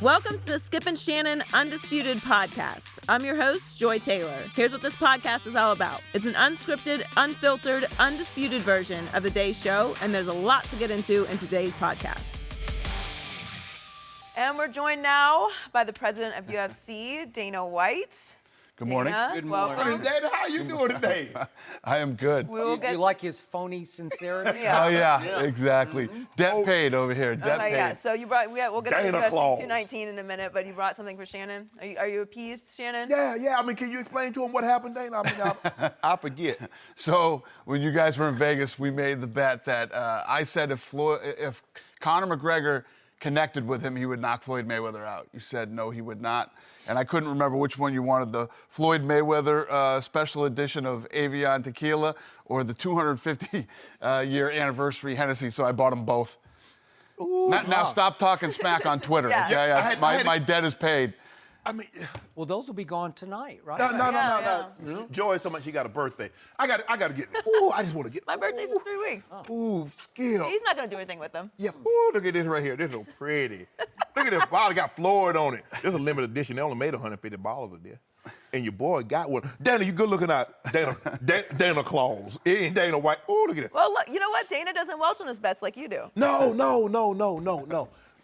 Welcome to the Skip and Shannon Undisputed podcast. I'm your host, Joy Taylor. Here's what this podcast is all about. It's an unscripted, unfiltered, undisputed version of the day's show, and there's a lot to get into in today's podcast. And we're joined now by the president of UFC, Dana White. Good morning. Dana, Good welcome. morning. Dana, how you doing today? I am good. You like his phony sincerity? Yeah. Oh, yeah, exactly. Debt paid over here, debt paid. Yeah. So you brought, we'll get to Dana UFC Claus. 219 in a minute, but you brought something for Shannon. Are you appeased, Shannon? Yeah. I mean, can you explain to him what happened, Dana? I mean, I forget. So when you guys were in Vegas, we made the bet that I said if Conor McGregor connected with him, he would knock Floyd Mayweather out. You said no, he would not. And I couldn't remember which one you wanted, the Floyd Mayweather special edition of Avion Tequila or the 250-year anniversary Hennessy, so I bought them both. Ooh, Now stop talking smack on Twitter. Yeah. Yeah. My debt is paid. I mean, Well, those will be gone tonight, right? no. Joy, so much she got a birthday. I got to get. Ooh, I just want to get. My birthday's in 3 weeks. Ooh, Skip. He's not going to do anything with them. Yeah. Ooh, look at this right here. This is so pretty. Look at this bottle. Got Floyd on it. This is a limited edition. They only made 150 bottles of this. And your boy got one. Dana, you good looking out. Dana Claus. It ain't Dana White. Ooh, look at it. Well, look, you know what? Dana doesn't welch on his bets like you do. No.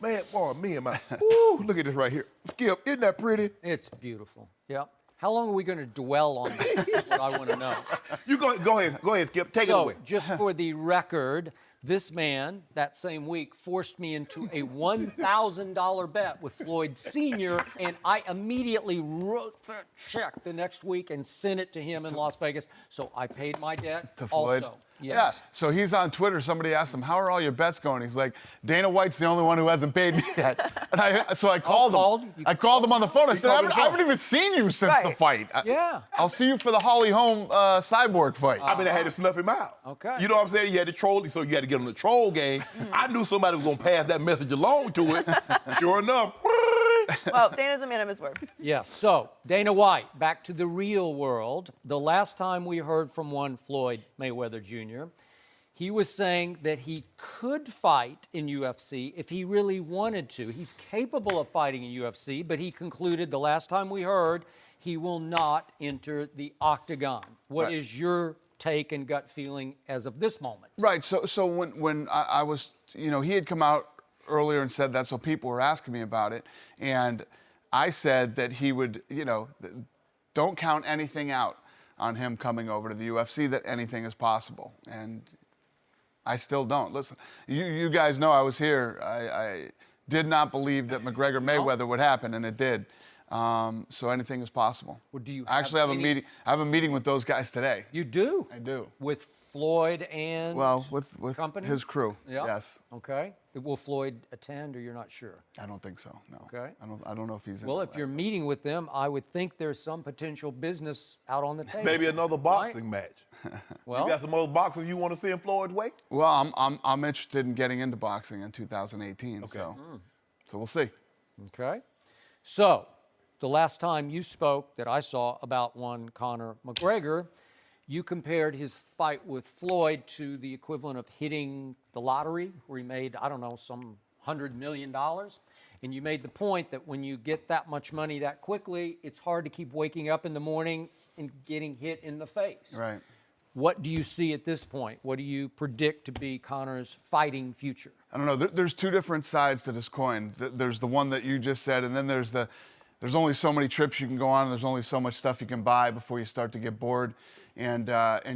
Man, boy, me and my. Ooh, look at this right here. Skip, isn't that pretty? It's beautiful. Yep. How long are we going to dwell on this? That's what I want to know. You go ahead, Skip. Take it So, away. just for the record, this man, that same week, forced me into a $1,000 bet with Floyd Sr., and I immediately wrote that check the next week and sent it to him in Las Vegas. So I paid my debt To Floyd? also. Yeah. Yes. So he's on Twitter. Somebody asked him, "How are all your bets going?" He's like, "Dana White's the only one who hasn't paid me yet." And I called him. I called him on the phone. I said, "I haven't even seen you since the fight. Yeah. I'll see you for the Holm Cyborg fight." I mean, I had to snuff him out. Okay. You know what I'm saying? You had to troll, so you had to get on the troll game. I knew somebody was going to pass that message along to it. Sure enough. Well, Dana's a man of his word. Yes. So, Dana White, back to the real world. The last time we heard from one Floyd Mayweather Jr., he was saying that he could fight in UFC if he really wanted to. He's capable of fighting in UFC, but he concluded the last time we heard he will not enter the octagon. What is your take and gut feeling as of this moment? Right. So when I was, he had come out earlier and said that, so people were asking me about it, and I said that he would, don't count anything out on him coming over to the UFC, that anything is possible, and I still don't. Listen, you guys know I was here. I did not believe that McGregor-Mayweather would happen, and it did. So anything is possible. Well, do you I actually have a meeting. I have a meeting with those guys today. You do? I do. With Floyd and with company? his crew. Yeah. Yes. Okay. Will Floyd attend, or you're not sure? I don't think so. No. Okay. I don't know if he's in. Well, LA. if you're meeting with them, I would think there's some potential business out on the table. Maybe another boxing match. Well, You got some other boxers you want to see in Floyd's way? Well, I'm interested in getting into boxing in 2018. Okay. So we'll see. okay. So, the last time you spoke that I saw about one Conor McGregor, you compared his fight with Floyd to the equivalent of hitting the lottery, where he made, I don't know, some $100 million. And you made the point that when you get that much money that quickly, it's hard to keep waking up in the morning and getting hit in the face. Right. What do you see at this point? What do you predict to be Conor's fighting future? I don't know. There's two different sides to this coin. There's the one that you just said, and then there's only so many trips you can go on, and there's only so much stuff you can buy before you start to get bored, and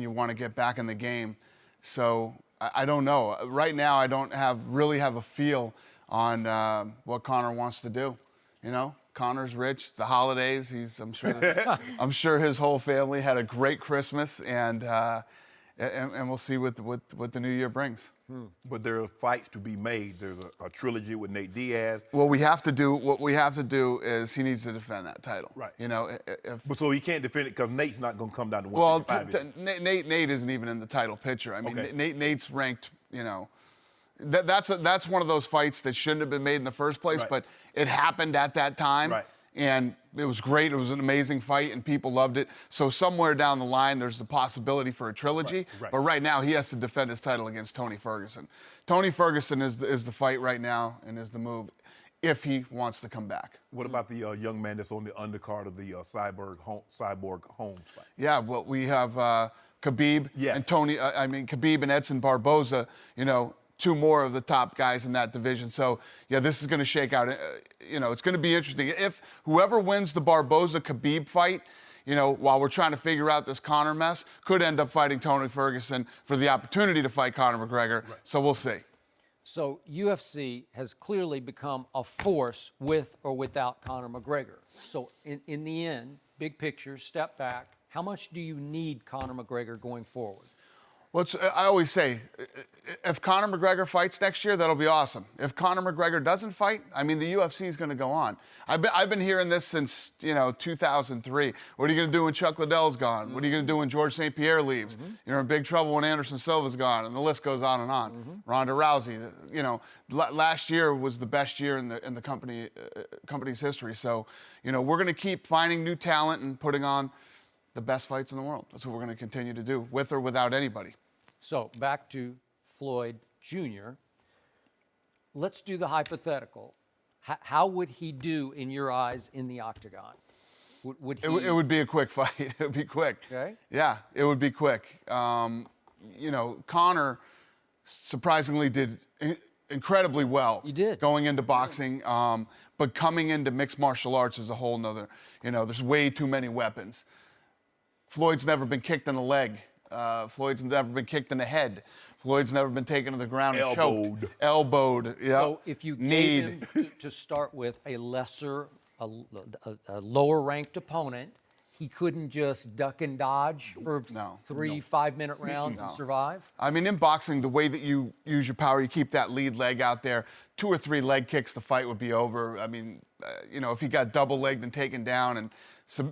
you want to get back in the game. So I don't know. Right now, I don't really have a feel on what Conor wants to do. Conor's rich. The holidays. I'm sure his whole family had a great Christmas, and we'll see what the new year brings. But there are fights to be made. There's a trilogy with Nate Diaz. What we have to do is he needs to defend that title. Right. But So he can't defend it because Nate's not going to come down to 155. Well, Nate isn't even in the title picture. I mean, Okay. Nate's ranked. That's one of those fights that shouldn't have been made in the first place, Right. but it happened at that time. Right. And it was great. It was an amazing fight, and people loved it. So somewhere down the line, there's the possibility for a trilogy. Right. But right now, he has to defend his title against Tony Ferguson. Tony Ferguson is the fight right now, and is the move. if he wants to come back. What about the young man that's on the undercard of the Cyborg Holmes fight? Yeah, well, we have Khabib Yes. and Khabib and Edson Barboza, two more of the top guys in that division. So, yeah, this is going to shake out. It's going to be interesting. If whoever wins the Barboza-Khabib fight, while we're trying to figure out this Conor mess, could end up fighting Tony Ferguson for the opportunity to fight Conor McGregor. Right. So we'll see. So UFC has clearly become a force with or without Conor McGregor. So in the end, big picture, step back, how much do you need Conor McGregor going forward? Well, I always say, if Conor McGregor fights next year, that'll be awesome. If Conor McGregor doesn't fight, the UFC is going to go on. I've been hearing this since 2003. What are you going to do when Chuck Liddell's gone? What are you going to do when George St. Pierre leaves? You're in big trouble when Anderson Silva's gone, and the list goes on and on. Ronda Rousey, last year was the best year in the company's history. So, we're going to keep finding new talent and putting on the best fights in the world. That's what we're going to continue to do, with or without anybody. So back to Floyd Jr. Let's do the hypothetical. How would he do in your eyes in the octagon? Would he... It would be a quick fight. It would be quick. Okay. Yeah, it would be quick. Conor surprisingly did incredibly well. He did. Going into boxing, but coming into mixed martial arts is a whole nother, there's way too many weapons. Floyd's never been kicked in the leg. Floyd's never been kicked in the head. Floyd's never been taken to the ground and choked. Elbowed. Yeah. So if you gave him to start with a lesser, a lower-ranked opponent, he couldn't just duck and dodge for 3 5-minute rounds and survive? In boxing, the way that you use your power, you keep that lead leg out there. 2 or 3 leg kicks, the fight would be over. If he got double-legged and taken down, and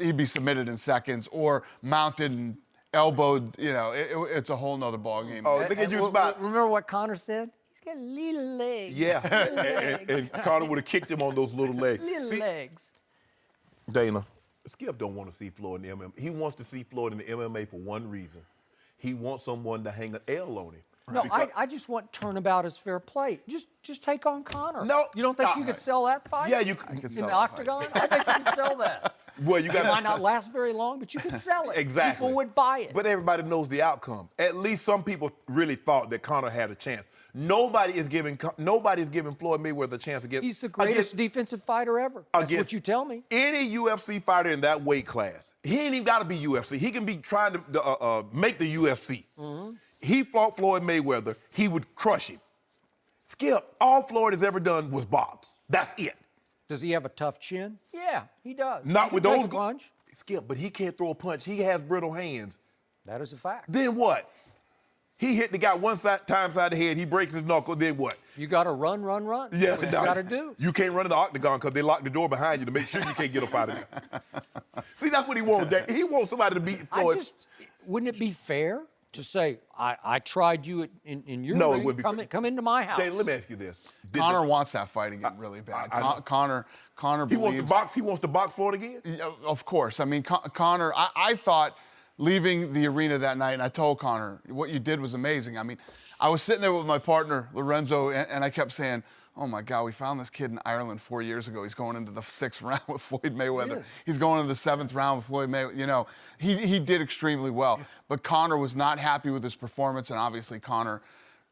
he'd be submitted in seconds, or mounted and elbowed. It's a whole nother ballgame. Oh, look at you, Spot. Remember what Conor said? He's got little legs. Yeah, and Conor would have kicked him on those little legs. Little legs. Dana, Skip don't want to see Floyd in the MMA. He wants to see Floyd in the MMA for one reason. He wants someone to hang an L on him. No, I just want turnabout as fair play. Just take on Conor. No, you don't think you could sell that fight? Yeah, you could could. In the octagon? I think you could sell that. Well, you got. It might not last very long, but you could sell it. Exactly. People would buy it. But everybody knows the outcome. At least some people really thought that Conor had a chance. Nobody is giving Floyd Mayweather a chance to get. He's the greatest defensive fighter ever. That's what you tell me. Any UFC fighter in that weight class, he ain't even got to be UFC. He can be trying to make the UFC. He fought Floyd Mayweather, he would crush him. Skip, all Floyd has ever done was box. That's it. Does he have a tough chin? Yeah, he does. Not with those punch. Skip, but he can't throw a punch. He has brittle hands. That is a fact. Then what? He hit the guy one time side of the head, he breaks his knuckle, then what? You got to run. Yeah, That's what you got to do. You can't run in the octagon because they lock the door behind you to make sure you can't get up out of there. See, that's what he wants. He wants somebody to beat Floyd. Wouldn't it be fair to say, I tried you in your no, ring, it would be come into my house? Dave, let me ask you this. Conor wants that fight again really bad. Conor he believes... He wants to box Floyd again? Of course. Conor, I thought leaving the arena that night, and I told Conor, what you did was amazing. I was sitting there with my partner, Lorenzo, and I kept saying, oh my God, we found this kid in Ireland 4 years ago. He's going into the 6th round with Floyd Mayweather. He's going into the 7th round with Floyd Mayweather. He did extremely well. But Conor was not happy with his performance, and obviously Conor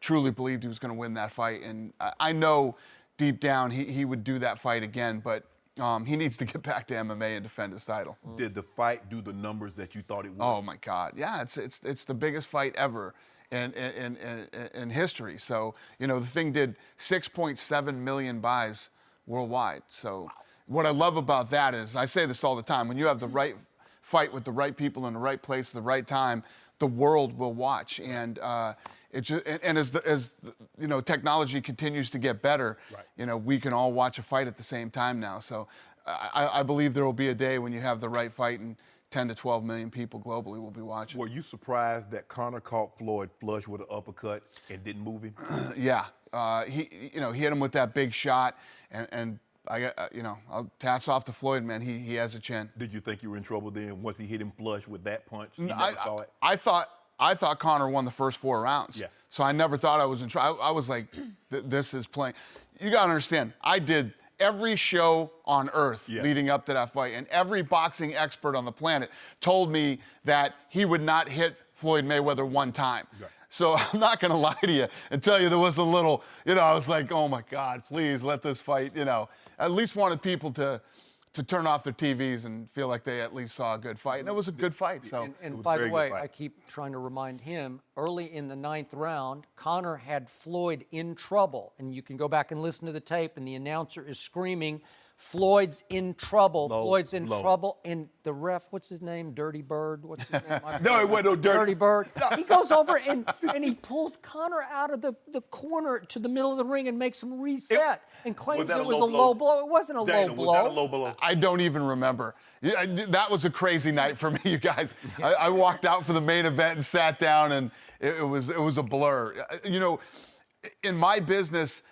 truly believed he was going to win that fight. And I know deep down he would do that fight again, but he needs to get back to MMA and defend his title. Did the fight do the numbers that you thought it would? Oh my God, yeah, it's the biggest fight ever in history. So, the thing did 6.7 million buys worldwide. So what I love about that is, I say this all the time, when you have the right fight with the right people in the right place at the right time, the world will watch. And as technology continues to get better, we can all watch a fight at the same time now. So I believe there will be a day when you have the right fight and 10 to 12 million people globally will be watching. Were you surprised that Conor caught Floyd flush with an uppercut and didn't move him? Yeah, he hit him with that big shot, and I got I'll hats off to Floyd, man. He has a chin. Did you think you were in trouble then once he hit him flush with that punch? You never saw it. I thought Conor won the first 4 rounds. Yeah. So I never thought I was in trouble. I was like, this is playing. You got to understand, I did every show on earth Yeah. leading up to that fight, and every boxing expert on the planet told me that he would not hit Floyd Mayweather one time. Right. So I'm not going to lie to you and tell you there was a little, I was like, oh my God, please let this fight, at least wanted people to turn off their TVs and feel like they at least saw a good fight. And it was a good fight. So. And was a by the very good way, fight. I keep trying to remind him, early in the 9th round, Conor had Floyd in trouble. And you can go back and listen to the tape, and the announcer is screaming, Floyd's in trouble, Floyd's in trouble. And the ref, what's his name? Dirty Bird? What's his name? No, it wasn't no Dirty Bird. He goes over and he pulls Conor out of the corner to the middle of the ring and makes him reset and claims that it a was low a low blow? blow. It wasn't a Dana, low blow. was that a low blow? I don't even remember. That was a crazy night for me, you guys. I walked out for the main event and sat down, and it was a blur. In my business,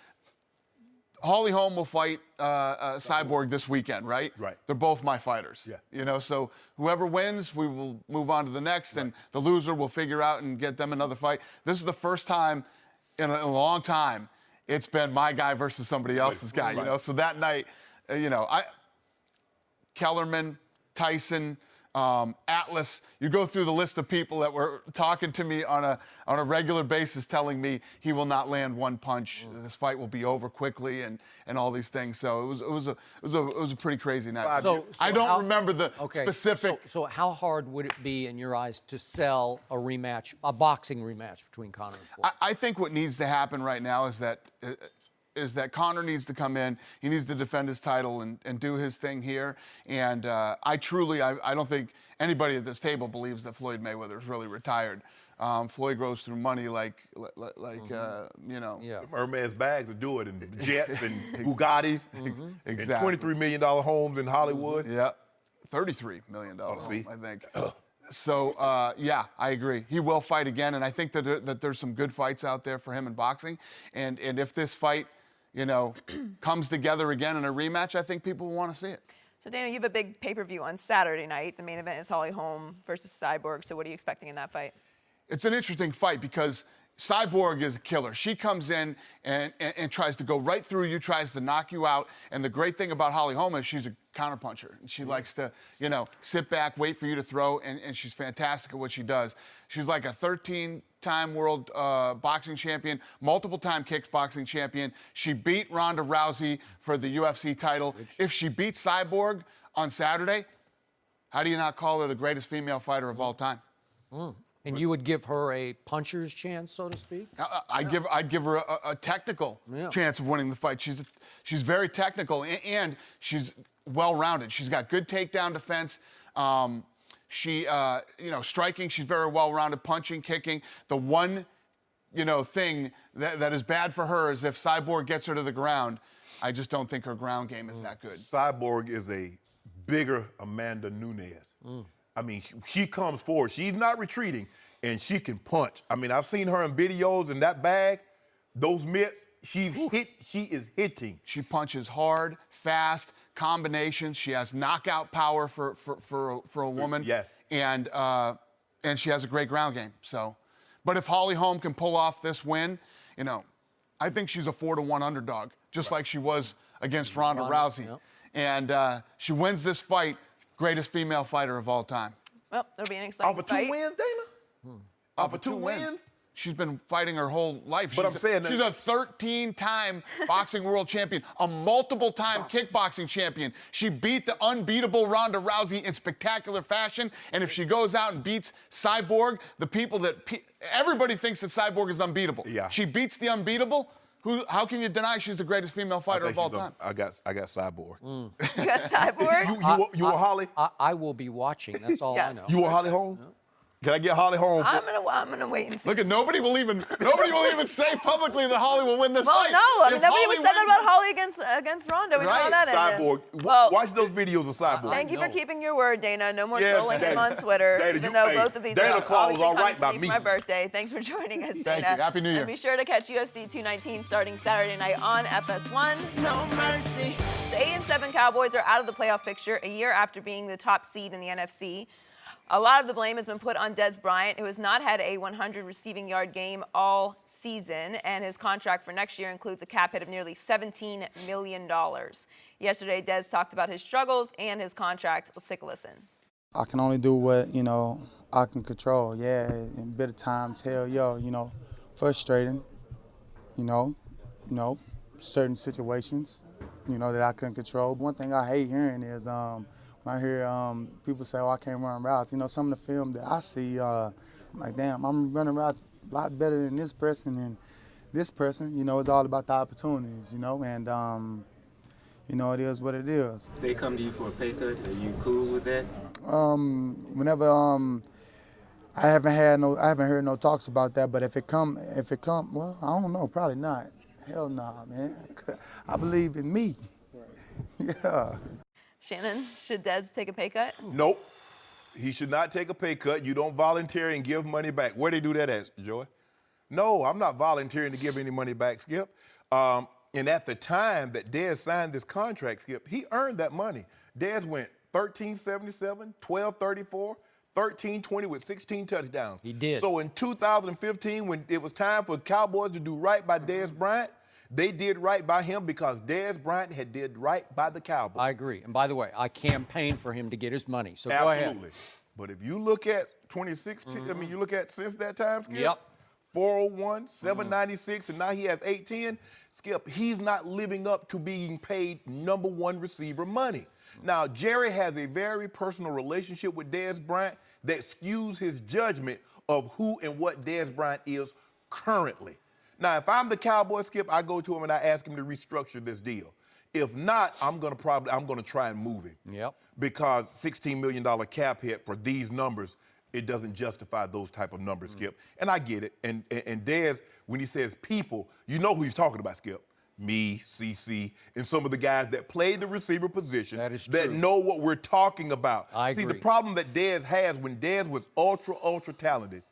Holly Holm will fight Cyborg this weekend, right? Right. They're both my fighters. Yeah. So whoever wins, we will move on to the next, and the loser will figure out and get them another fight. This is the first time in a long time it's been my guy versus somebody else's guy, right. So that night, Kellerman, Tyson, Atlas, you go through the list of people that were talking to me on a regular basis, telling me he will not land one punch. This fight will be over quickly, and all these things. So it was a pretty crazy night. So I don't remember the specific. So how hard would it be in your eyes to sell a rematch, a boxing rematch between Conor and Floyd? I think what needs to happen right now is that Conor needs to come in. He needs to defend his title and do his thing here. And I don't think anybody at this table believes that Floyd Mayweather is really retired. Floyd grows through money like. Merman's bags to do it, and jets and Bugattis, Exactly. and $23 million homes in Hollywood. Yeah, $33 million, see? I think. So, I agree. He will fight again, and I think that there's some good fights out there for him in boxing. And if this fight, comes together again in a rematch, I think people will want to see it. So, Dana, you have a big pay-per-view on Saturday night. The main event is Holly Holm versus Cyborg. So what are you expecting in that fight? It's an interesting fight because Cyborg is a killer. She comes in and tries to go right through you, tries to knock you out. And the great thing about Holly Holm is she's a counterpuncher. She likes to, sit back, wait for you to throw, and she's fantastic at what she does. She's like a 13-time world boxing champion, multiple-time kickboxing champion. She beat Ronda Rousey for the UFC title. If she beats Cyborg on Saturday, how do you not call her the greatest female fighter of all time? And you would give her a puncher's chance, so to speak? I'd give her a technical chance of winning the fight. She's very technical, and she's well-rounded. She's got good takedown defense. Striking, she's very well-rounded, punching, kicking. The one, thing that is bad for her is if Cyborg gets her to the ground, I just don't think her ground game is that good. Cyborg is a bigger Amanda Nunes. I mean, she comes forward. She's not retreating, and she can punch. I mean, I've seen her in videos in that bag, those mitts. She is hitting. She punches hard, fast, combinations. She has knockout power for a woman. Yes. And she has a great ground game. So, but if Holly Holm can pull off this win, I think she's a 4-1 underdog, just like she was against Ronda Rousey. Yep. And she wins this fight. Greatest female fighter of all time. Well, it'll be an exciting Off of fight. 2 wins, Dana? Off of two wins? She's been fighting her whole life. But I'm saying that- she's a 13-time boxing world champion, a multiple-time kickboxing champion. She beat the unbeatable Ronda Rousey in spectacular fashion. And if she goes out and beats Cyborg, everybody thinks that Cyborg is unbeatable. Yeah. She beats the unbeatable. How can you deny she's the greatest female fighter of all time? I got Cyborg. You got Cyborg? You want Holly? I will be watching. That's all Yes. I know. You want Holly home? Can I get Holly home? I'm gonna wait and see. Look, nobody will even say publicly that Holly will win this Well, fight. no, I mean If nobody Holly even said that wins- about Holly against Ronda. We know how Right, that ended. Cyborg. Well, Watch those videos of Cyborg. thank you for No. keeping your word, Dana. No more Yeah, trolling him Dana. on Twitter, Dana, even you- though hey, both of these Dana are Claus obviously all right coming to by me me. for my birthday. Thanks for joining us, Dana. you. Happy New Year. And be sure to catch UFC 219 starting Saturday night on FS1. No mercy. The 8-7 Cowboys are out of the playoff picture a year after being the top seed in the NFC. A lot of the blame has been put on Dez Bryant, who has not had a 100 receiving yard game all season, and his contract for next year includes a cap hit of nearly $17 million. Yesterday, Dez talked about his struggles and his contract. Let's take a listen. I can only do what, I can control. Yeah, in bitter times, hell, frustrating, certain situations, that I couldn't control. One thing I hate hearing is when I hear people say, oh, I can't run routes. Some of the film that I see, I'm like, damn, I'm running routes a lot better than this person and this person. It's all about the opportunities, and, it is what it is. They come to you for a pay cut. Are you cool with that? Whenever I haven't heard no talks about that. But if it come, well, I don't know, probably not. Hell nah, man. I believe in me. Yeah. Shannon, should Dez take a pay cut? Nope. He should not take a pay cut. You don't volunteer and give money back. Where they do that at, Joy? No, I'm not volunteering to give any money back, Skip. And at the time that Dez signed this contract, Skip, he earned that money. Dez went 1377, 1234, 1320 with 16 touchdowns. He did. So in 2015, when it was time for Cowboys to do right by Dez Bryant, they did right by him because Dez Bryant had did right by the Cowboys. I agree. And by the way, I campaigned for him to get his money. So Absolutely. Go ahead. But if you look at 2016, I mean, you look at since that time, Skip. Yep. 401, 796, and now he has 810. Skip, he's not living up to being paid number one receiver money. Now, Jerry has a very personal relationship with Dez Bryant that skews his judgment of who and what Dez Bryant is currently. Now, if I'm the Cowboys, Skip, I go to him and I ask him to restructure this deal. If not, I'm gonna try and move him. Yep. Because $16 million cap hit for these numbers, it doesn't justify those type of numbers, Skip. And I get it. And Dez, when he says people, you know who he's talking about, Skip. Me, CC, and some of the guys that played the receiver position that know what we're talking about. I agree. See, the problem that Dez has, when Dez was ultra talented,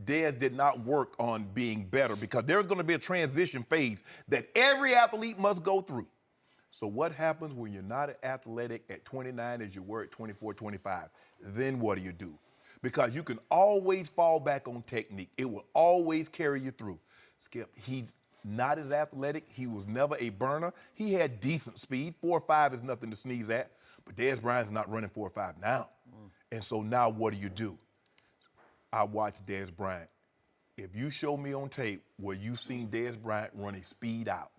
Dez did not work on being better because there's going to be a transition phase that every athlete must go through. So what happens when you're not athletic at 29 as you were at 24, 25? Then what do? Because you can always fall back on technique. It will always carry you through. Skip, he's not as athletic. He was never a burner. He had decent speed. 4.5 is nothing to sneeze at. But Dez Bryant's not running 4.5 now. And so now what do? I watched Dez Bryant. If you show me on tape where you've seen Dez Bryant run a speed out,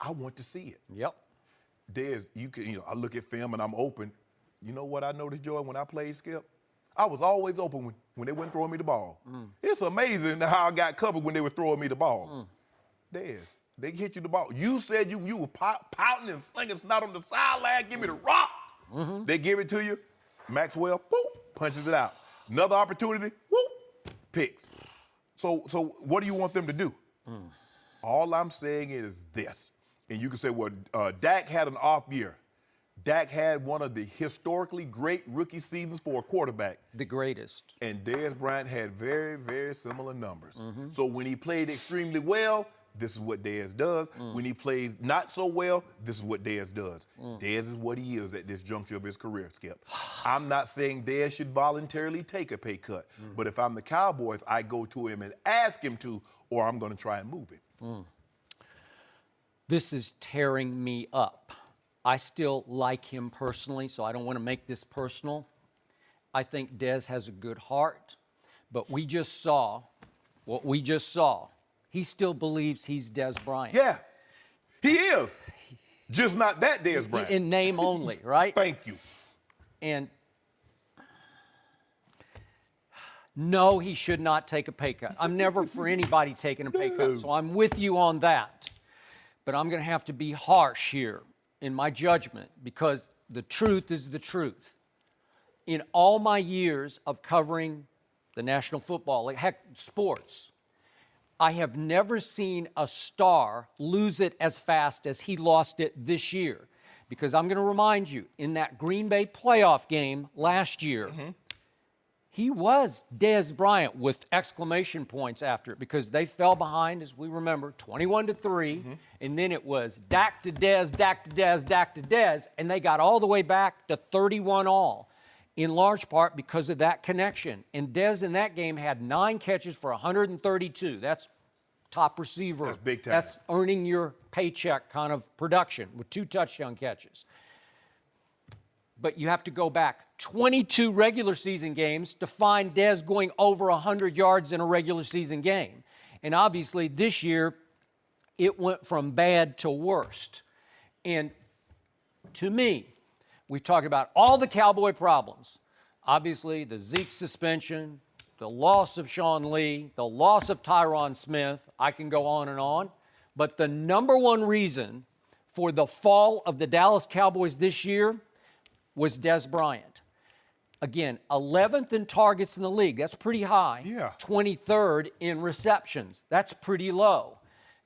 I want to see it. Yep. Dez, I look at film and I'm open. You know what I noticed, Joy, when I played, Skip? I was always open when they weren't throwing me the ball. It's amazing how I got covered when they were throwing me the ball. Dez, they hit you the ball. You said you were pouting and slinging snot on the sideline, give me the rock. They give it to you. Maxwell, boop, punches it out. Another opportunity, whoop, picks. So what do you want them to do? All I'm saying is this. And you can say, well, Dak had an off year. Dak had one of the historically great rookie seasons for a quarterback. The greatest. And Dez Bryant had very, very similar numbers. So when he played extremely well, this is what Dez does. When he plays not so well, this is what Dez does. Dez is what he is at this juncture of his career, Skip. I'm not saying Dez should voluntarily take a pay cut, but if I'm the Cowboys, I go to him and ask him to, or I'm going to try and move it. This is tearing me up. I still like him personally, so I don't want to make this personal. I think Dez has a good heart, but we just saw what we just saw. He still believes he's Dez Bryant. Yeah, he is. Just not that Dez Bryant. In name only, right? Thank you. And no, he should not take a pay cut. I'm never for anybody taking a pay cut, so I'm with you on that. But I'm going to have to be harsh here in my judgment because the truth is the truth. In all my years of covering the National Football League, heck, sports, I have never seen a star lose it as fast as he lost it this year. Because I'm going to remind you, in that Green Bay playoff game last year, he was Dez Bryant with exclamation points after it because they fell behind, as we remember, 21-3, and then it was Dak to Dez, Dak to Dez, Dak to Dez, and they got all the way back to 31-all. in large part because of that connection. And Dez in that game had 9 catches for 132. That's top receiver. That's big time. That's earning your paycheck kind of production with 2 touchdown catches. But you have to go back 22 regular season games to find Dez going over 100 yards in a regular season game. And obviously this year, it went from bad to worst. And to me, we've talked about all the Cowboy problems. Obviously, the Zeke suspension, the loss of Sean Lee, the loss of Tyron Smith. I can go on and on. But the number one reason for the fall of the Dallas Cowboys this year was Dez Bryant. Again, 11th in targets in the league. That's pretty high. Yeah. 23rd in receptions. That's pretty low.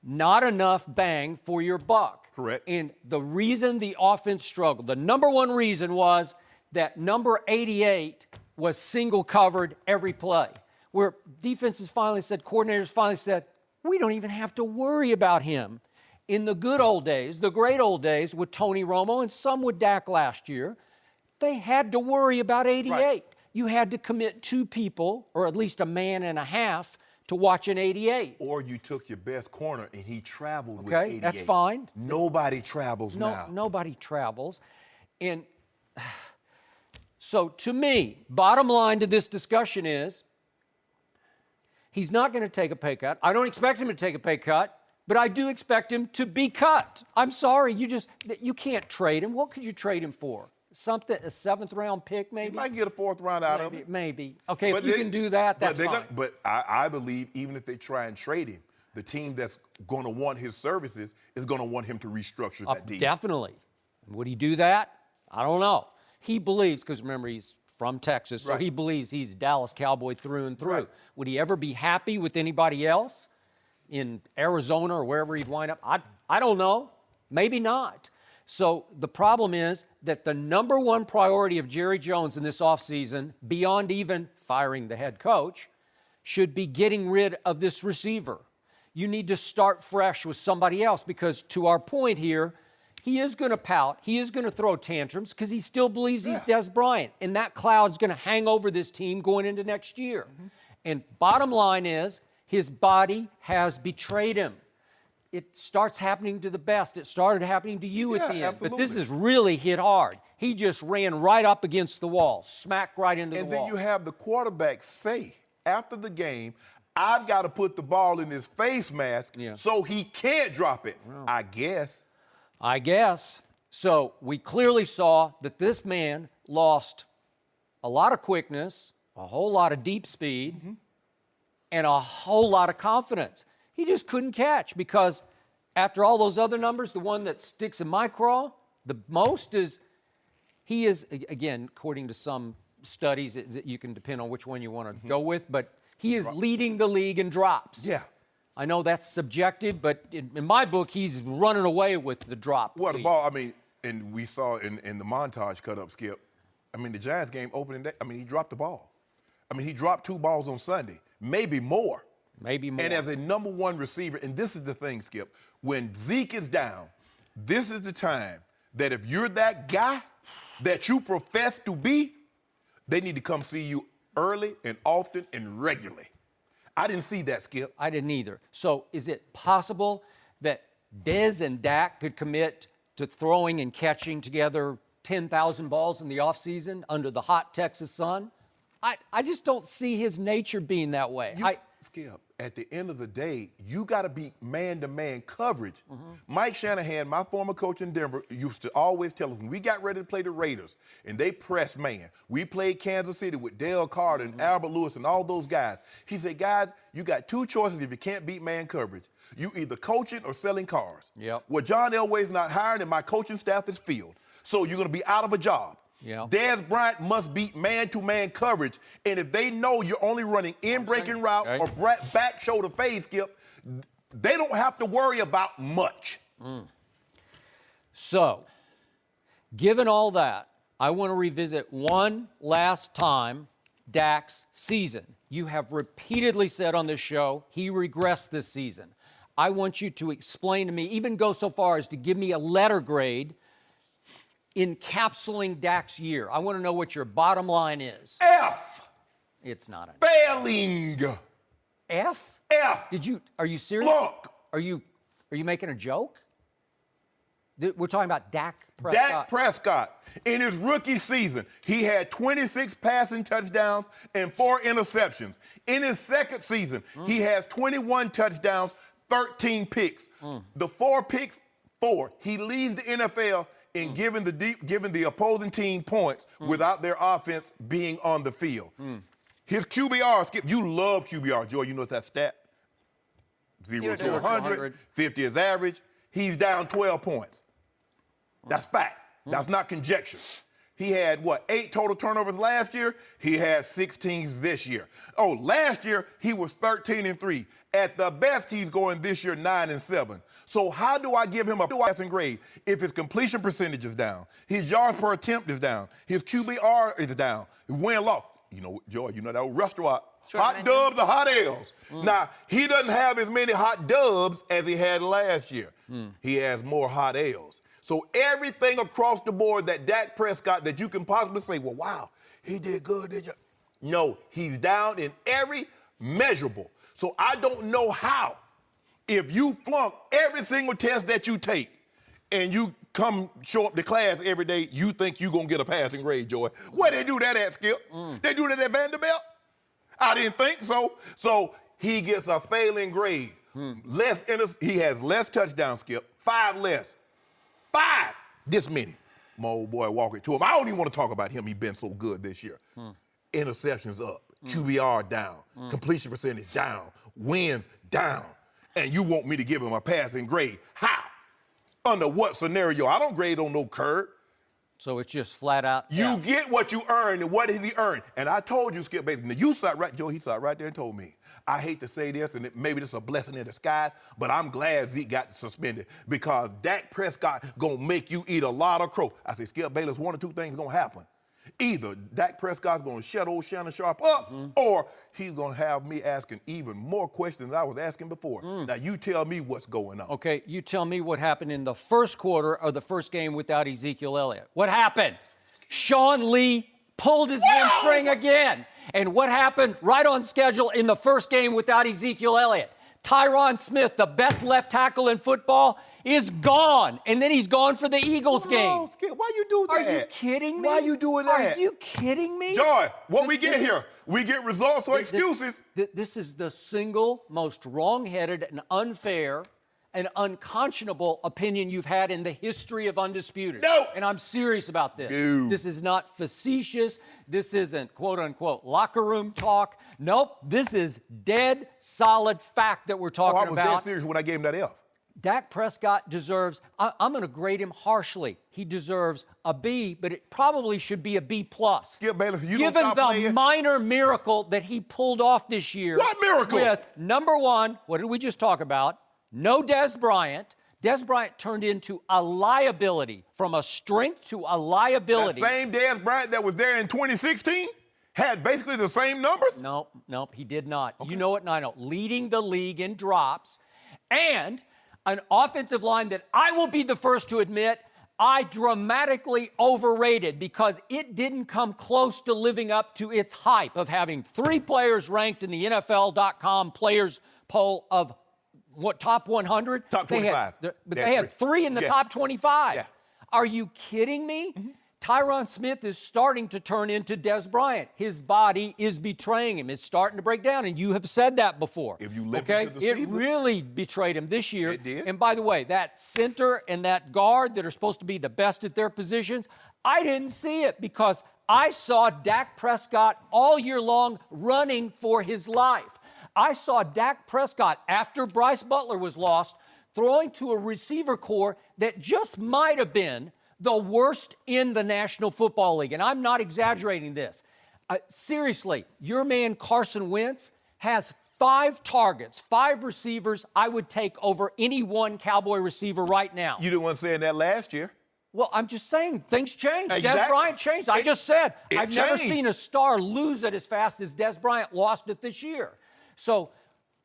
Not enough bang for your buck. Correct. And the reason the offense struggled, the number one reason was that number 88 was single covered every play, where defenses finally said, coordinators finally said, we don't even have to worry about him. In the good old days, the great old days with Tony Romo and some with Dak last year, they had to worry about 88. Right. You had to commit 2 people, or at least a man and a half, to watch an 88. Or you took your best corner and he traveled with Okay, 88. that's fine. Nobody travels No, now. nobody travels. And so to me, bottom line to this discussion is he's not going to take a pay cut. I don't expect him to take a pay cut, but I do expect him to be cut. I'm sorry, you can't trade him. What could you trade him for? Something, a 7th round pick maybe? You might get a 4th round out of it. Maybe. Okay, if you can do that, that's fine. But I believe even if they try and trade him, the team that's going to want his services is going to want him to restructure that deal. Definitely. Would he do that? I don't know. He believes, because remember, he's from Texas, so Right. he believes he's a Dallas Cowboy through and through. Right. Would he ever be happy with anybody else in Arizona or wherever he'd wind up? I don't know. Maybe not. So the problem is that the number one priority of Jerry Jones in this offseason, beyond even firing the head coach, should be getting rid of this receiver. You need to start fresh with somebody else because, to our point here, he is going to pout. He is going to throw tantrums because he still believes he's Dez Bryant. And that cloud's going to hang over this team going into next year. Mm-hmm. And bottom line is, his body has betrayed him. It starts happening to the best. It started happening to you at the end. Absolutely. But this is really hit hard. He just ran right up against the wall, smacked right into the wall. And then you have the quarterback say, after the game, I've got to put the ball in his face mask so he can't drop it. Well, I guess. So we clearly saw that this man lost a lot of quickness, a whole lot of deep speed, and a whole lot of confidence. He just couldn't catch because after all those other numbers, the one that sticks in my craw the most is he is, again, according to some studies, you can depend on which one you want to go with, but he is leading the league in drops. Yeah. I know that's subjective, but in my book, he's running away with the drop. Well, the ball, I mean, and we saw in the montage cut up, Skip, I mean, the Giants game opening day, I mean, he dropped the ball. I mean, he dropped 2 balls on Sunday, maybe more. Maybe more. And as a number 1 receiver, and this is the thing, Skip, when Zeke is down, this is the time that if you're that guy that you profess to be, they need to come see you early and often and regularly. I didn't see that, Skip. I didn't either. So is it possible that Dez and Dak could commit to throwing and catching together 10,000 balls in the offseason under the hot Texas sun? I just don't see his nature being that way. Skip, at the end of the day, you got to be man-to-man coverage. Mike Shanahan, my former coach in Denver, used to always tell us when we got ready to play the Raiders and they pressed man, we played Kansas City with Dale Carter and Albert Lewis and all those guys. He said, guys, you got 2 choices if you can't beat man coverage. You either coaching or selling cars. Yep. Well, John Elway's not hiring and my coaching staff is filled. So you're going to be out of a job. Yeah. Dez Bryant must beat man-to-man coverage, and if they know you're only running in-breaking route or back shoulder fade, Skip, they don't have to worry about much. So, given all that, I want to revisit one last time Dak's season. You have repeatedly said on this show he regressed this season. I want you to explain to me, even go so far as to give me a letter grade encapsulating Dak's year? I want to know what your bottom line is. F. It's not an Failing. F. F. Are you serious? Look. Are you making a joke? We're talking about Dak Prescott. Dak Prescott, in his rookie season, he had 26 passing touchdowns and 4 interceptions. In his second season, he has 21 touchdowns, 13 picks. The 4 picks, he leads the NFL in giving the opposing team points without their offense being on the field. His QBR, Skip, you love QBR, Joy. You know that stat? 0 to 100, 50 is average. He's down 12 points. That's fact. That's not conjecture. He had, 8 total turnovers last year? He has 16 this year. Oh, last year, he was 13-3. At the best, he's going this year 9-7. So how do I give him a passing grade if his completion percentage is down, his yards per attempt is down, his QBR is down, win-loss? You know, Joy, you know that old restaurant. Hot dubs or hot L's. Now, he doesn't have as many hot dubs as he had last year. He has more hot L's. So everything across the board that Dak Prescott, that you can possibly say, well, wow, he did good, did you? No, he's down in every measurable. So I don't know how, if you flunk every single test that you take and you show up to class every day, you think you're going to get a passing grade, Joy. Where they do that at, Skip? They do that at Vanderbilt? I didn't think so. So he gets a failing grade. He has less touchdowns, Skip. 5 less. 5. This many. My old boy walking to him. I don't even want to talk about him. He's been so good this year. Interceptions up. QBR down. Completion percentage down. Wins down. And you want me to give him a passing grade. How? Under what scenario? I don't grade on no curve. So it's just flat out. You get what you earn, and what did he earn? And I told you, Skip Bayless. Now you sat right, Joe. He sat right there and told me. I hate to say this, and maybe this is a blessing in disguise, but I'm glad Zeke got suspended because Dak Prescott gonna make you eat a lot of crow. I said, Skip Bayless, 1 or 2 things gonna happen. Either Dak Prescott's gonna shut old Shannon Sharpe up, or he's gonna have me asking even more questions than I was asking before. Now you tell me what's going on. Okay, you tell me what happened in the first quarter of the first game without Ezekiel Elliott. What happened? Sean Lee pulled his hamstring again. And what happened right on schedule in the first game without Ezekiel Elliott? Tyron Smith, the best left tackle in football, is gone. And then he's gone for the Eagles game. Skip, why you do that? Are you kidding me? Why you doing that? Are you kidding me? Joy, what we get here? We get results or excuses. This is the single most wrong-headed and unfair and unconscionable opinion you've had in the history of Undisputed. No. And I'm serious about this. No. This is not facetious. This isn't quote-unquote locker room talk. Nope. This is dead, solid fact that we're talking about. I was dead serious when I gave him that F. Dak Prescott deserves, I'm going to grade him harshly. He deserves a B, but it probably should be a B+. Skip Bayless, you Given don't stop the playing. minor miracle that he pulled off this year. What miracle? With, number 1, what did we just talk about? No Dez Bryant. Dez Bryant turned into a liability, from a strength to a liability. That same Dez Bryant that was there in 2016 had basically the same numbers? Nope, he did not. Okay. You know what? I know. Leading the league in drops, and an offensive line that I will be the first to admit I dramatically overrated because it didn't come close to living up to its hype of having 3 players ranked in the NFL.com players poll of top 100? Top 25. They had 3 in the top 25. Yeah. Are you kidding me? Tyron Smith is starting to turn into Dez Bryant. His body is betraying him. It's starting to break down, and you have said that before. If you live okay? into the It season. really betrayed him this year. It did. And by the way, that center and that guard that are supposed to be the best at their positions, I didn't see it because I saw Dak Prescott all year long running for his life. I saw Dak Prescott, after Bryce Butler was lost, throwing to a receiver core that just might have been the worst in the National Football League. And I'm not exaggerating this. Seriously, your man Carson Wentz has 5 targets, 5 receivers I would take over any one Cowboy receiver right now. You didn't want to say that last year. Well, I'm just saying, things changed. Exactly. Dez Bryant changed. I just said, I've never changed. seen a star lose it as fast as Dez Bryant lost it this year. So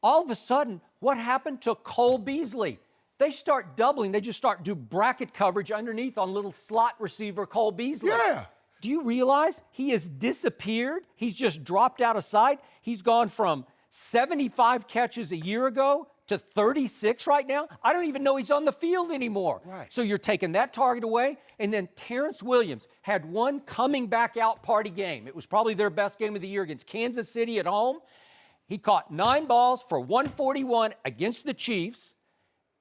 all of a sudden, what happened to Cole Beasley? they start doubling. They just start do bracket coverage underneath on little slot receiver Cole Beasley. Yeah. Do you realize he has disappeared? He's just dropped out of sight. He's gone from 75 catches a year ago to 36 right now. I don't even know he's on the field anymore. Right. So you're taking that target away. And then Terrence Williams had one coming back out party game. It was probably their best game of the year against Kansas City at home. He caught 9 balls for 141 against the Chiefs,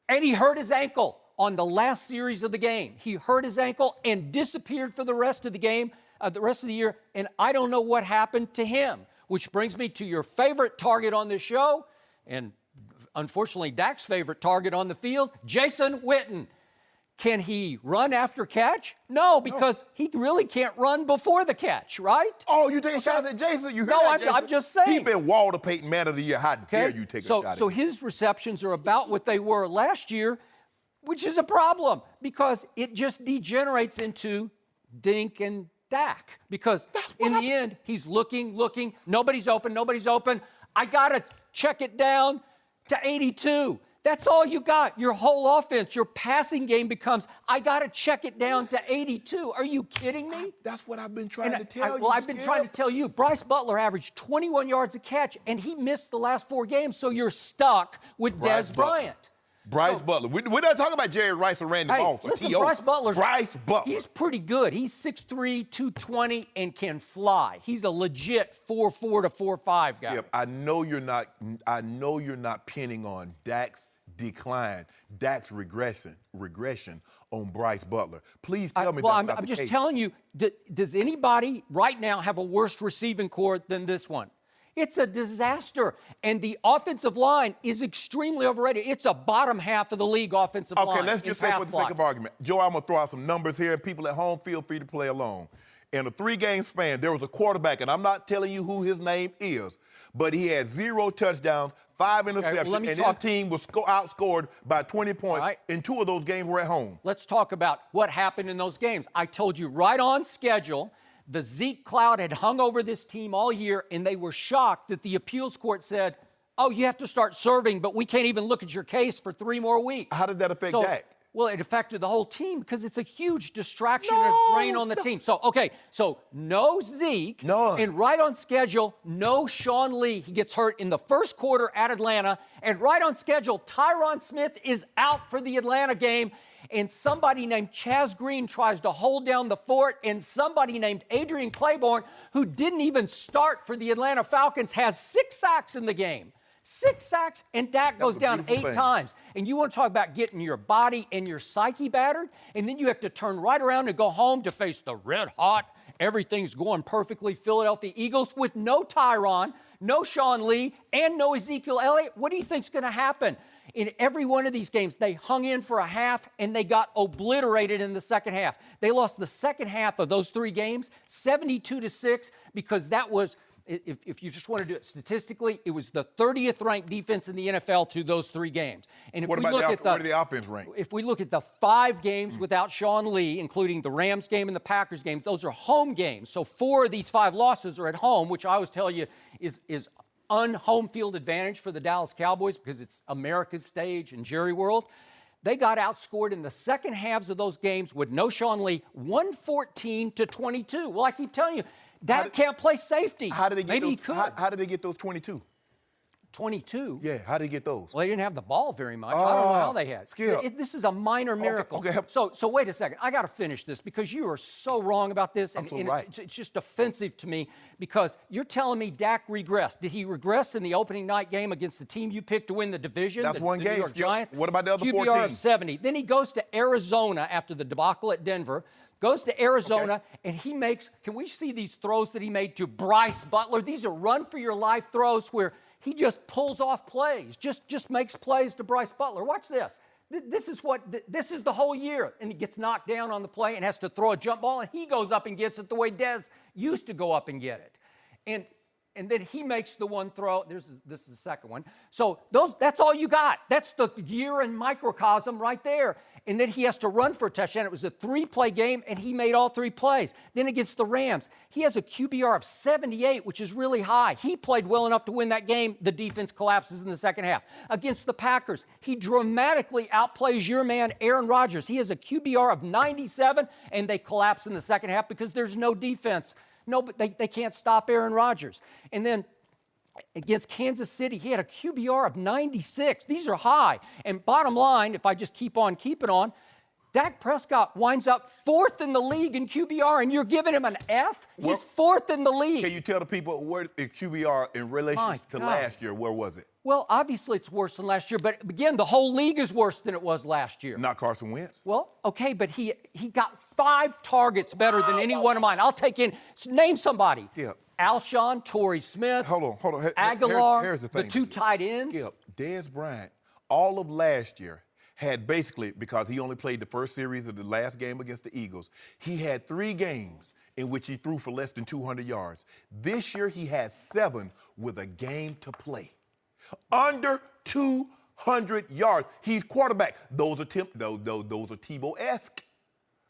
and he hurt his ankle on the last series of the game. He hurt his ankle and disappeared for the rest of the game, the rest of the year, and I don't know what happened to him, which brings me to your favorite target on the show, and unfortunately Dak's favorite target on the field, Jason Witten. Can he run after catch? No, because he really can't run before the catch, right? Oh, you take a shot at Jason? You heard No, that, I'm Jason? just saying. He's been Walter Payton Man of the Year. How dare you take a shot at So him? his receptions are about what they were last year, which is a problem because it just degenerates into Dink and Dak. Because in the end, he's looking, nobody's open. I got to check it down to 82. That's all you got. Your whole offense, your passing game becomes, I got to check it down to 82. Are you kidding me? That's what I've been trying to tell you. Well, I've been trying to tell you. Bryce Butler averaged 21 yards a catch, and he missed the last 4 games, so you're stuck with Bryce Dez Butler. Bryant. Bryce Butler. We're not talking about Jerry Rice or Randy Hey, Moss or listen, T.O. Bryce Butler. He's pretty good. He's 6'3", 220, and can fly. He's a legit 4'4" to 4'5" guy. Yep, I know you're not pinning on Dak's decline, Dak's regression on Bryce Butler. Please tell me that's not I'm the just case. telling you, does anybody right now have a worse receiving core than this one? It's a disaster. And the offensive line is extremely overrated. It's a bottom half of the league offensive line. Okay, let's just say for the sake of argument. Joe, I'm going to throw out some numbers here, and people at home feel free to play along. In a 3-game span, there was a quarterback, and I'm not telling you who his name is, but he had 0 touchdowns, 5 interceptions, and his team was outscored by 20 points, right. and 2 of those games were at home. Let's talk about what happened in those games. I told you right on schedule, the Zeke cloud had hung over this team all year, and they were shocked that the appeals court said, oh, you have to start serving, but we can't even look at your case for 3 more weeks. How did that affect Dak? Well, it affected the whole team because it's a huge distraction and a drain on the team. So no Zeke. None. And right on schedule, no Sean Lee. He gets hurt in the first quarter at Atlanta. And right on schedule, Tyron Smith is out for the Atlanta game. And somebody named Chaz Green tries to hold down the fort. And somebody named Adrian Claiborne, who didn't even start for the Atlanta Falcons, has 6 sacks in the game. 6 sacks, and Dak goes down 8 times. And you want to talk about getting your body and your psyche battered, and then you have to turn right around and go home to face the red-hot, everything's going perfectly Philadelphia Eagles with no Tyron, no Sean Lee, and no Ezekiel Elliott. What do you think's going to happen? In every one of these games, they hung in for a half, and they got obliterated in the second half. They lost the second half of those 3 games, 72-6, because that was... If you just want to do it statistically, it was the 30th ranked defense in the NFL through those 3 games. And if What we about look at where did the offense rank? If we look at the 5 games without Sean Lee, including the Rams game and the Packers game, those are home games. So 4 of these 5 losses are at home, which I always tell you is un-home field advantage for the Dallas Cowboys because it's America's stage and Jerry World. They got outscored in the second halves of those games with no Sean Lee, 114-22. Well, I keep telling you, Dak can't play safety. How did they get Maybe those, he could. How did they get those 22? 22? Yeah, how did they get those? Well, they didn't have the ball very much. I don't know how they had. Skill. This is a minor miracle. Okay. So wait a second. I got to finish this because you are so wrong about this. I'm so and right. It's just offensive to me because you're telling me Dak regressed. Did he regress in the opening night game against the team you picked to win the division? That's one the game, New York Skip. Giants? What about the other QBR 14? of 70. Then he goes to Arizona after the debacle at Denver. Goes to Arizona, and he makes, can we see these throws that he made to Bryce Butler? These are run-for-your-life throws where he just pulls off plays, just makes plays to Bryce Butler. Watch this. This is the whole year, and he gets knocked down on the play and has to throw a jump ball, and he goes up and gets it the way Dez used to go up and get it. And and then he makes the one throw. This is the second one. So that's all you got. That's the year in microcosm right there. And then he has to run for a touchdown. It was a 3-play game, and he made all 3 plays. Then against the Rams, he has a QBR of 78, which is really high. He played well enough to win that game. The defense collapses in the second half. Against the Packers, he dramatically outplays your man, Aaron Rodgers. He has a QBR of 97, and they collapse in the second half because there's no defense. No, but they can't stop Aaron Rodgers. And then against Kansas City, he had a QBR of 96. These are high. And bottom line, if I just keep on keeping on, Dak Prescott winds up 4th in the league in QBR, and you're giving him an F? He's 4th in the league. Can you tell the people where is QBR in relation to last year? Where was it? Well, obviously it's worse than last year, but again, the whole league is worse than it was last year. Not Carson Wentz. Well, okay, but he got 5 targets better than any one of mine. I'll take in, name somebody. Skip. Alshon, Torrey Smith. Hold on. Aguilar, here's the thing. 2 tight ends. Skip. Dez Bryant, all of last year, had basically, because he only played the first series of the last game against the Eagles, he had 3 games in which he threw for less than 200 yards. This year, he has 7 with a game to play. Under 200 yards. He's quarterback. Those are Tebow-esque.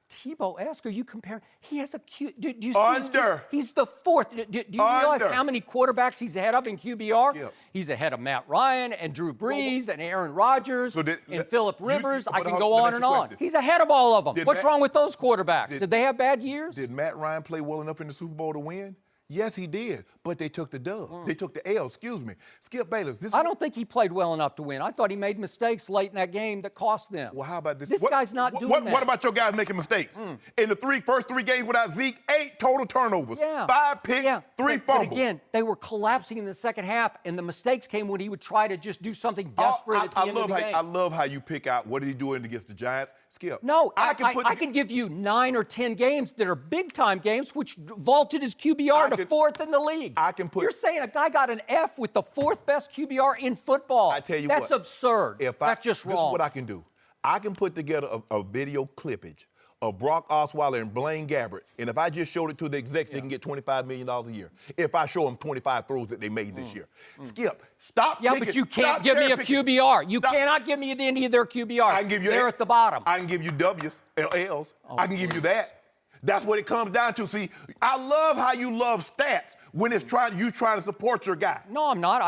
Tebow-esque? Are you comparing? He has a do you see Under. He's the 4th. Do you realize how many quarterbacks he's ahead of in QBR? Yeah. He's ahead of Matt Ryan and Drew Brees and Aaron Rodgers and Phillip Rivers. I can go on and on. He's ahead of all of them. What's wrong with those quarterbacks? Did they have bad years? Did Matt Ryan play well enough in the Super Bowl to win? Yes, he did, but they took the dub. They took the L, excuse me. Skip Bayless. I don't think he played well enough to win. I thought he made mistakes late in that game that cost them. Well, how about this? This guy's not doing that. What about your guys making mistakes? In the first three games without Zeke, 8 total turnovers, 5 picks, 3 fumbles. But again, they were collapsing in the second half, and the mistakes came when he would try to just do something desperate at the end of the game. I love how you pick out what did he do against the Giants. Skip. No, I can give you 9 or 10 games that are big-time games, which vaulted his QBR to 4th in the league. You're saying a guy got an F with the 4th best QBR in football. I tell you That's absurd. That's just wrong. This is what I can do. I can put together a video clippage of Brock Osweiler and Blaine Gabbert, and if I just showed it to the execs, they can get $25 million a year. If I show them 25 throws that they made this year. Skip, stop Yeah, but you can't give me a QBR. You cannot give me any of their QBR. I can give you They're at the bottom. I can give you W's, L's. I can give you that. That's what it comes down to. See, I love how you love stats when it's you trying to support your guy. No, I'm not.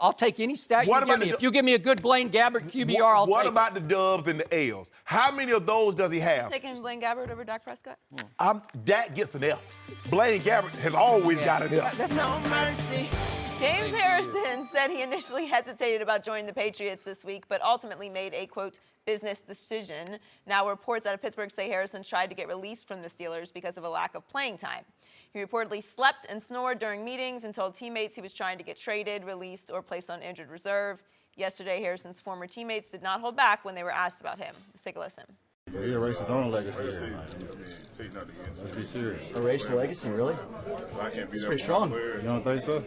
I'll take any stat What you give about me. If you give me a good Blaine Gabbert QBR, I'll take it. What about the Dubs and the L's? How many of those does he have? Taking Blaine Gabbert over Dak Prescott? Dak gets an F. Blaine Gabbert has always got an F. No mercy. James Harrison said he initially hesitated about joining the Patriots this week, but ultimately made a, quote, business decision. Now reports out of Pittsburgh say Harrison tried to get released from the Steelers because of a lack of playing time. He reportedly slept and snored during meetings and told teammates he was trying to get traded, released, or placed on injured reserve. Yesterday, Harrison's former teammates did not hold back when they were asked about him. Let's take a listen. He erased his own legacy here. Let's be serious. Erased the legacy, really? It's pretty strong. You don't think so?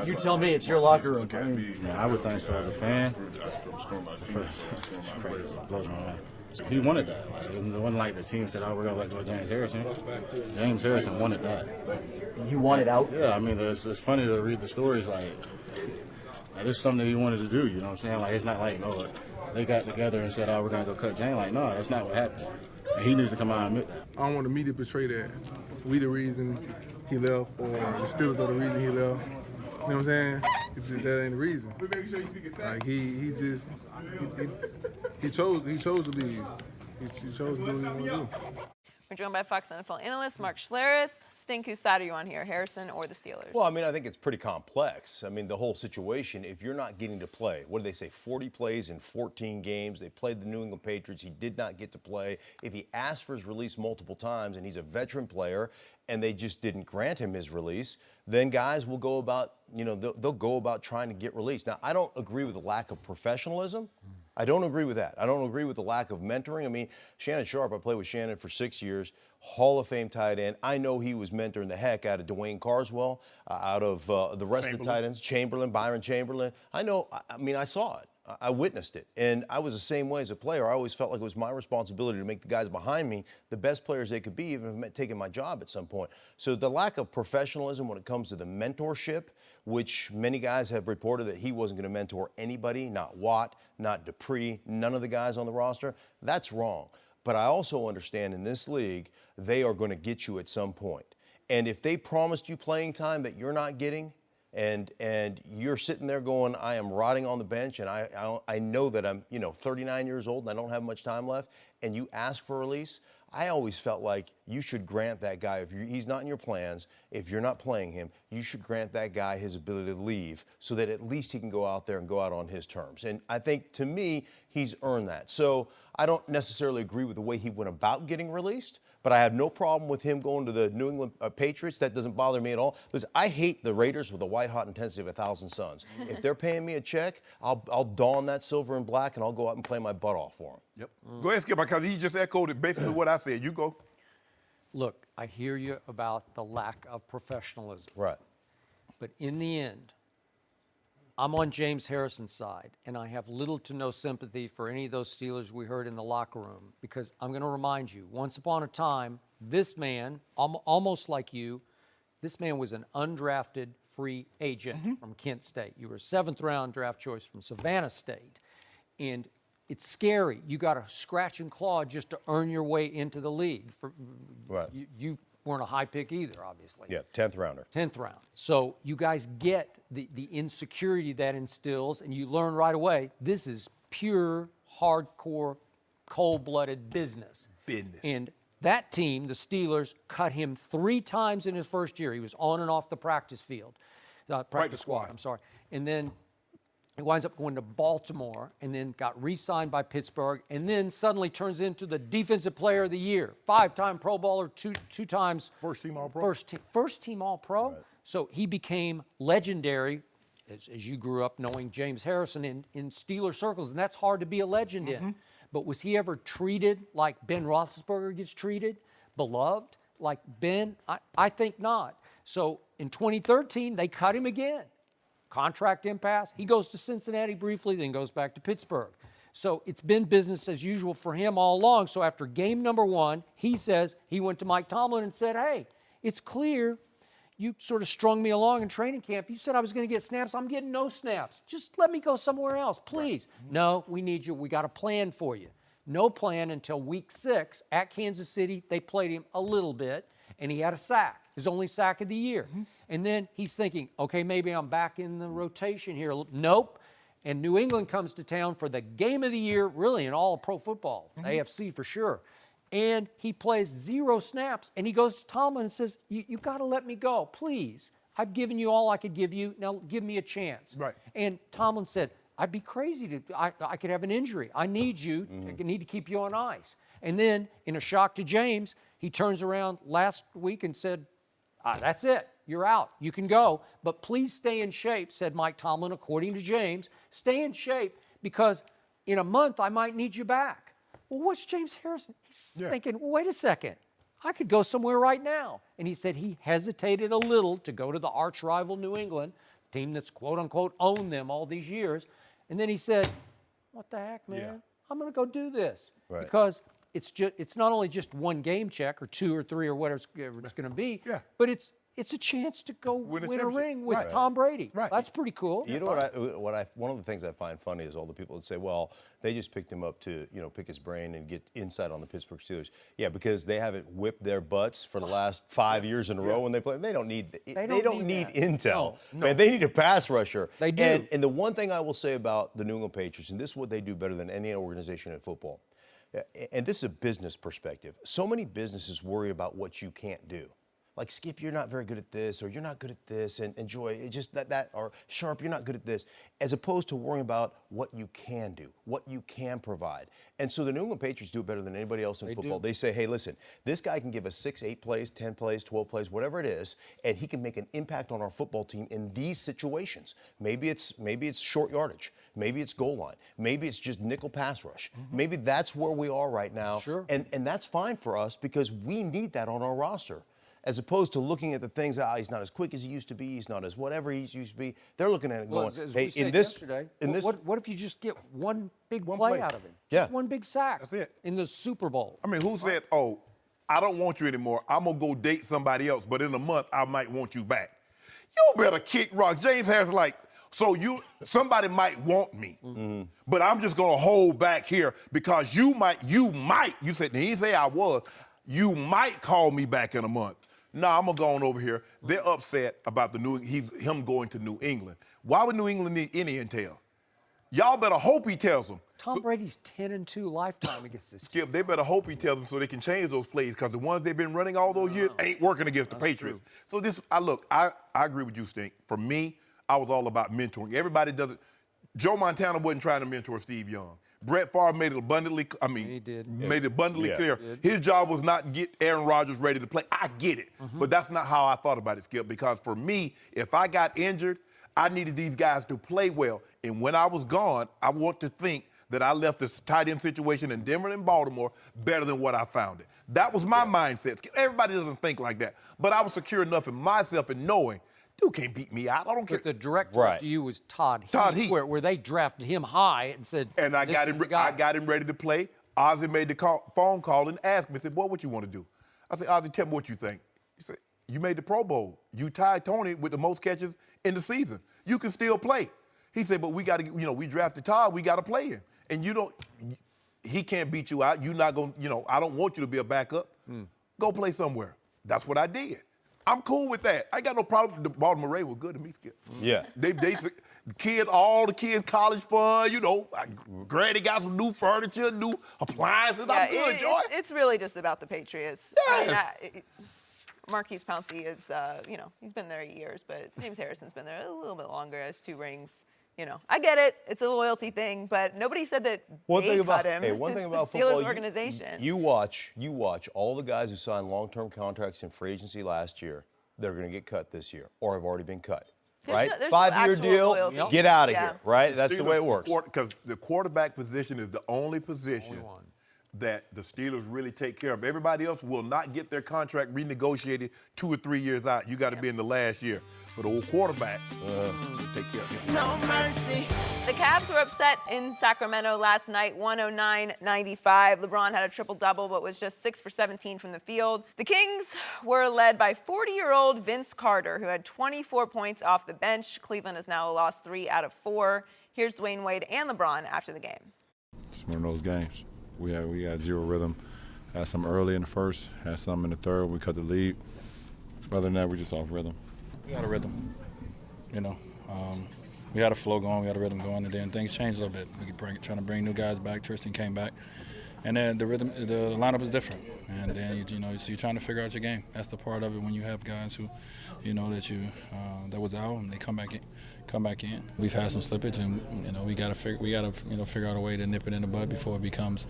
You tell me, it's your locker room. Yeah, I would think so as a fan. It's crazy. It blows my mind. He wanted that. It wasn't like the team said, oh, we're going to let go of James Harrison. James Harrison wanted that. You wanted out? Yeah, I mean, it's funny to read the stories like there's something that he wanted to do, you know what I'm saying? Like, it's not like, oh, they got together and said, oh, we're going to go cut James. Like, no, that's not what happened. And he needs to come out and admit that. I don't want the media to portray that we the reason he left or the Steelers are the reason he left. You know what I'm saying? It's just, that ain't the reason. Like he chose to leave. He chose to do what he wanted to do. We're joined by Fox NFL analyst Mark Schlereth. Stink, whose side are you on here, Harrison or the Steelers? Well, I mean, I think it's pretty complex. I mean, the whole situation, if you're not getting to play, what do they say, 40 plays in 14 games? They played the New England Patriots. He did not get to play. If he asked for his release multiple times and he's a veteran player and they just didn't grant him his release, then guys will go about, they'll go about trying to get released. Now, I don't agree with the lack of professionalism. I don't agree with that. I don't agree with the lack of mentoring. I mean, Shannon Sharpe, I played with Shannon for 6 years, Hall of Fame tight end. I know he was mentoring the heck out of Dwayne Carswell, out of the rest of the tight ends, Byron Chamberlain. I know, I mean, I saw it. I witnessed it. And I was the same way as a player. I always felt like it was my responsibility to make the guys behind me the best players they could be, even if it meant taking my job at some point. So the lack of professionalism when it comes to the mentorship, which many guys have reported that he wasn't going to mentor anybody, not Watt, not Dupree, none of the guys on the roster, that's wrong. But I also understand in this league, they are going to get you at some point. And if they promised you playing time that you're not getting, and you're sitting there going, I am rotting on the bench, and I know that I'm 39 years old and I don't have much time left, and you ask for release, I always felt like you should grant that guy, if he's not in your plans, if you're not playing him, you should grant that guy his ability to leave so that at least he can go out there and go out on his terms. And I think, to me, he's earned that. So I don't necessarily agree with the way he went about getting released, but I have no problem with him going to the New England Patriots. That doesn't bother me at all. Listen, I hate the Raiders with the white-hot intensity of 1,000 suns. If they're paying me a check, I'll don that silver and black, and I'll go out and play my butt off for them. Yep. Go ahead, Skip, because he just echoed basically what I said. You go. Look, I hear you about the lack of professionalism. Right. But in the end, I'm on James Harrison's side, and I have little to no sympathy for any of those Steelers we heard in the locker room, because I'm going to remind you, once upon a time, this man, almost like you, this man was an undrafted free agent from Kent State. You were a 7th-round draft choice from Savannah State. And it's scary. You got to scratch and claw just to earn your way into the league. Right. You weren't a high pick either, obviously. Yeah, 10th rounder. 10th round. So you guys get the insecurity that instills, and you learn right away, this is pure, hardcore, cold-blooded business. And that team, the Steelers, cut him 3 times in his first year. He was on and off the practice field. Practice squad, I'm sorry. And then he winds up going to Baltimore, and then got re-signed by Pittsburgh, and then suddenly turns into the Defensive Player of the Year, 5-time Pro Bowler, two times First team All-Pro. First team All-Pro. Right. So he became legendary, as you grew up knowing James Harrison in Steeler circles, and that's hard to be a legend in. But was he ever treated like Ben Roethlisberger gets treated, beloved like Ben? I think not. So in 2013, they cut him again. Contract impasse. He goes to Cincinnati briefly, then goes back to Pittsburgh. So it's been business as usual for him all along. So after game number 1, he says he went to Mike Tomlin and said, hey, it's clear you sort of strung me along in training camp. You said I was going to get snaps. I'm getting no snaps. Just let me go somewhere else, please. Right. No, we need you. We got a plan for you. No plan until week 6 at Kansas City. They played him a little bit, and he had a sack. His only sack of the year. And then he's thinking, okay, maybe I'm back in the rotation here. Nope. And New England comes to town for the game of the year, really, in all of pro football, AFC for sure. And he plays 0 snaps, and he goes to Tomlin and says, you got to let me go, please. I've given you all I could give you. Now give me a chance. Right. And Tomlin said, I'd be crazy I could have an injury. I need you. I need to keep you on ice. And then, in a shock to James, he turns around last week and said, that's it. You're out. You can go. But please stay in shape, said Mike Tomlin, according to James. Stay in shape because in a month I might need you back. Well, what's James Harrison? He's thinking, wait a second. I could go somewhere right now. And he said he hesitated a little to go to the arch rival New England, team that's quote-unquote owned them all these years. And then he said, what the heck, man? Yeah. I'm going to go do this. Right. Because it's not only just one game check or 2 or 3 or whatever it's going to be, but it's a chance to go win a ring with Tom Brady. Right. That's pretty cool. You know one of the things I find funny is all the people that say, well, they just picked him up to, pick his brain and get insight on the Pittsburgh Steelers. Yeah, because they haven't whipped their butts for the last 5 years in a row when they play. They don't need intel. No. Man, they need a pass rusher. They do. And the one thing I will say about the New England Patriots, and this is what they do better than any organization in football, and this is a business perspective. So many businesses worry about what you can't do. Like, Skip, you're not very good at this, or you're not good at this, and Joy, it just that, or Sharpe, you're not good at this, as opposed to worrying about what you can do, what you can provide. And so the New England Patriots do it better than anybody else in football. They say, hey, listen, this guy can give us 6, 8 plays, 10 plays, 12 plays, whatever it is, and he can make an impact on our football team in these situations. Maybe it's short yardage. Maybe it's goal line. Maybe it's just nickel pass rush. Maybe that's where we are right now. Sure. And that's fine for us because we need that on our roster. as opposed to looking at the things, he's not as quick as he used to be, he's not as whatever he used to be. They're looking at it going, as hey, we said in this, yesterday, in this, what if you just get one big play out of him? Just one big sack. That's it. In the Super Bowl. I mean, who said, oh, I don't want you anymore. I'm going to go date somebody else, but in a month, I might want you back. You better kick rocks. James Harrison, like, so somebody might want me, but I'm just going to hold back here because you said, he didn't say I was, you might call me back in a month. No, I'm going to go on over here. They're upset about him going to New England. Why would New England need any intel? Y'all better hope he tells them. Tom Brady's 10-2 lifetime against this team. Skip, they better hope he tells them so they can change those plays because the ones they've been running all those years ain't working against the Patriots. True. So I agree with you, Stink. For me, I was all about mentoring. Everybody does it. Joe Montana wasn't trying to mentor Steve Young. Brett Favre made it abundantly, made it abundantly clear. His job was not to get Aaron Rodgers ready to play. I get it. But that's not how I thought about it, Skip, because for me, if I got injured, I needed these guys to play well. And when I was gone, I want to think that I left this tight end situation in Denver and Baltimore better than what I found it. That was my mindset. Skip. Everybody doesn't think like that. But I was secure enough in myself and knowing, dude can't beat me out. I don't care. But the direct to you was Todd Heath. Where they drafted him high and said, and I got him ready to play. Ozzie made the phone call and asked me, said, boy, what you want to do? I said, Ozzie, tell me what you think. He said, you made the Pro Bowl. You tied Tony with the most catches in the season. You can still play. He said, but we got to, we drafted Todd. We got to play him. And he can't beat you out. You're not going to, I don't want you to be a backup. Go play somewhere. That's what I did. I'm cool with that. I got no problem. The Baltimore Ravens were good to me, Skip. Yeah. All the kids, college fund, Granny got some new furniture, new appliances. I'm good, Joy. It's really just about the Patriots. Yes. Marquise Pouncey is, he's been there 8 years, but James Harrison's been there a little bit longer, has 2 rings. I get it. It's a loyalty thing, but nobody said that they cut him. One thing about the Steelers football, organization. You watch all the guys who signed long-term contracts in free agency last year. They're going to get cut this year, or have already been cut. Right? There's 5-year deal. loyalty. Get out of here. Right? That's the way it works. Because the quarterback position is the only position that the Steelers really take care of. Everybody else will not get their contract renegotiated 2 or 3 years out. You got to be in the last year. But the old quarterback, take care of him. No mercy. The Cavs were upset in Sacramento last night, 109-95. LeBron had a triple-double, but was just 6 for 17 from the field. The Kings were led by 40-year-old Vince Carter, who had 24 points off the bench. Cleveland has now lost 3 out of 4. Here's Dwayne Wade and LeBron after the game. It's one of those games. We had zero rhythm. Had some early in the first, had some in the third. We cut the lead. Other than that, we're just off rhythm. We had a rhythm, we had a flow going, we had a rhythm going, and then things changed a little bit. We kept trying to bring new guys back. Tristan came back, and then the lineup is different. And then so you're trying to figure out your game. That's the part of it when you have guys who, that was out and they come back in. We've had some slippage, and we got to figure out a way to nip it in the bud before it becomes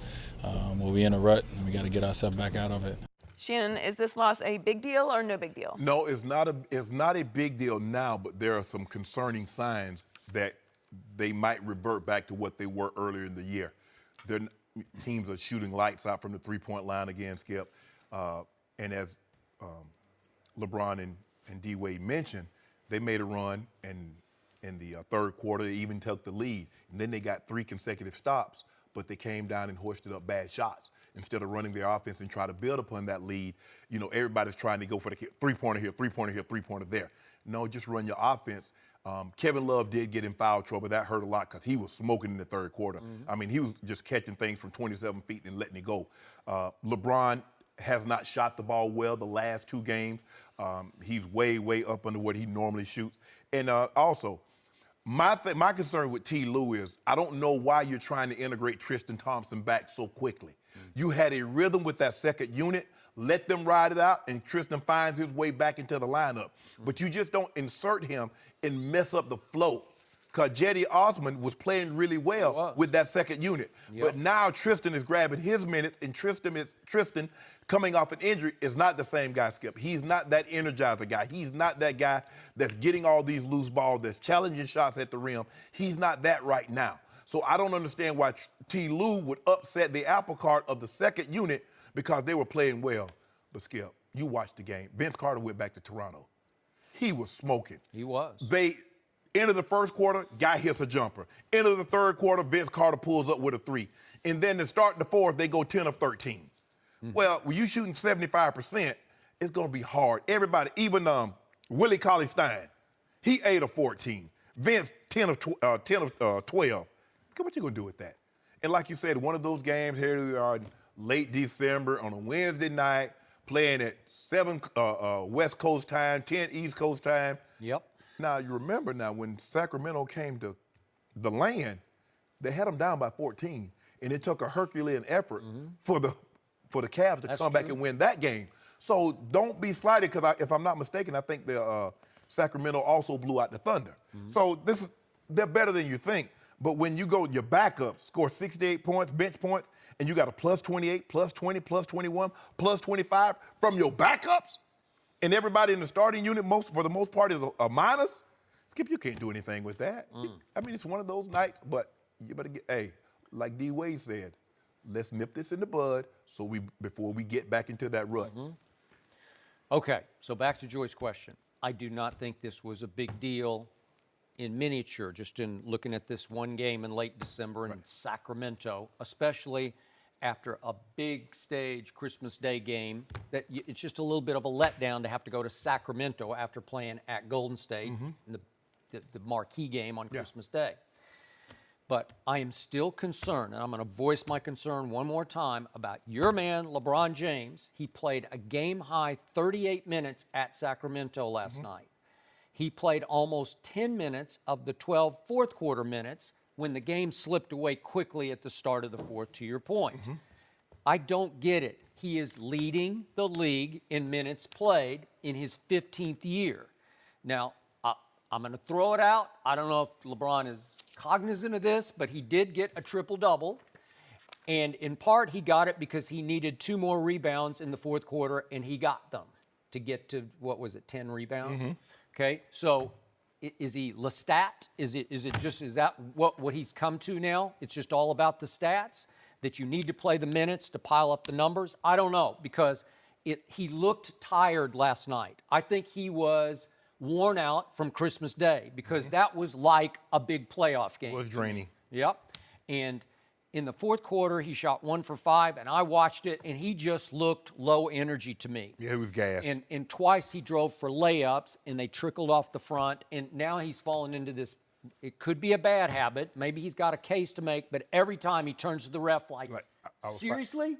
we're in a rut, and we got to get ourselves back out of it. Shannon, is this loss a big deal or no big deal? No, it's not a big deal now, but there are some concerning signs that they might revert back to what they were earlier in the year. Their teams are shooting lights out from the three-point line again, Skip. And as LeBron and D-Wade mentioned, they made a run, and in the third quarter, they even took the lead. And then they got 3 consecutive stops, but they came down and hoisted up bad shots. Instead of running their offense and try to build upon that lead, everybody's trying to go for the three-pointer here, three-pointer here, three-pointer there. No, just run your offense. Kevin Love did get in foul trouble. That hurt a lot because he was smoking in the third quarter. I mean, he was just catching things from 27 feet and letting it go. LeBron has not shot the ball well the last 2 games. He's way, way up under what he normally shoots. And also, my concern with T. Lue is I don't know why you're trying to integrate Tristan Thompson back so quickly. You had a rhythm with that second unit. Let them ride it out, and Tristan finds his way back into the lineup. But you just don't insert him and mess up the flow. Because Jetty Osman was playing really well with that second unit. But now Tristan is grabbing his minutes, and Tristan coming off an injury is not the same guy, Skip. He's not that energizer guy. He's not that guy that's getting all these loose balls, that's challenging shots at the rim. He's not that right now. So I don't understand why T. Lue would upset the apple cart of the second unit because they were playing well. But, Skip, you watched the game. Vince Carter went back to Toronto. He was smoking. He was. They end the first quarter, guy hits a jumper. End of the third quarter, Vince Carter pulls up with a 3. And then to start the fourth, they go 10 of 13. Well, when you shooting 75%, it's going to be hard. Everybody, even Willie Cauley-Stein, he 8 of 14. Vince 10 of 12. What you going to do with that? And like you said, one of those games, here we are in late December on a Wednesday night, playing at 7 West Coast time, 10 East Coast time. Yep. Now, you remember now when Sacramento came to the land, they had them down by 14, and it took a Herculean effort for the Cavs to come back and win that game. So don't be slighted, because if I'm not mistaken, I think the Sacramento also blew out the Thunder. So they're better than you think. But when you go, your backups score 68 points, bench points, and you got a plus 28, plus 20, plus 21, plus 25 from your backups, and everybody in the starting unit, for the most part, is a minus, Skip, you can't do anything with that. I mean, it's one of those nights, but you better get, like D. Wade said, let's nip this in the bud before we get back into that rut. Okay, so back to Joy's question. I do not think this was a big deal in miniature, just in looking at this one game in late December in Sacramento, especially after a big stage Christmas Day game, that it's just a little bit of a letdown to have to go to Sacramento after playing at Golden State in the marquee game on Christmas Day. But I am still concerned, and I'm going to voice my concern one more time about your man, LeBron James. He played a game-high 38 minutes at Sacramento last night. He played almost 10 minutes of the 12 fourth-quarter minutes when the game slipped away quickly at the start of the fourth, to your point. I don't get it. He is leading the league in minutes played in his 15th year. Now, I'm going to throw it out. I don't know if LeBron is cognizant of this, but he did get a triple-double. And in part, he got it because he needed 2 more rebounds in the fourth quarter, and he got them to get to, 10 rebounds? Okay, so is he Lestat? Is that what he's come to now? It's just all about the stats, that you need to play the minutes to pile up the numbers? I don't know, because he looked tired last night. I think he was worn out from Christmas Day, because that was like a big playoff game. It was draining. Yep. And in the fourth quarter, he shot 1 for 5, and I watched it, and he just looked low energy to me. Yeah, he was gassed. And twice he drove for layups, and they trickled off the front, and now he's fallen into this, it could be a bad habit. Maybe he's got a case to make, but every time he turns to the ref like seriously?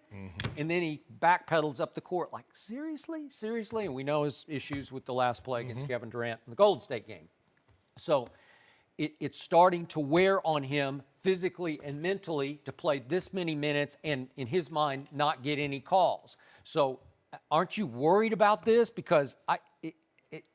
And then he backpedals up the court like, seriously? Seriously? And we know his issues with the last play against Kevin Durant in the Golden State game. So it's starting to wear on him physically and mentally to play this many minutes and, in his mind, not get any calls. So aren't you worried about this? Because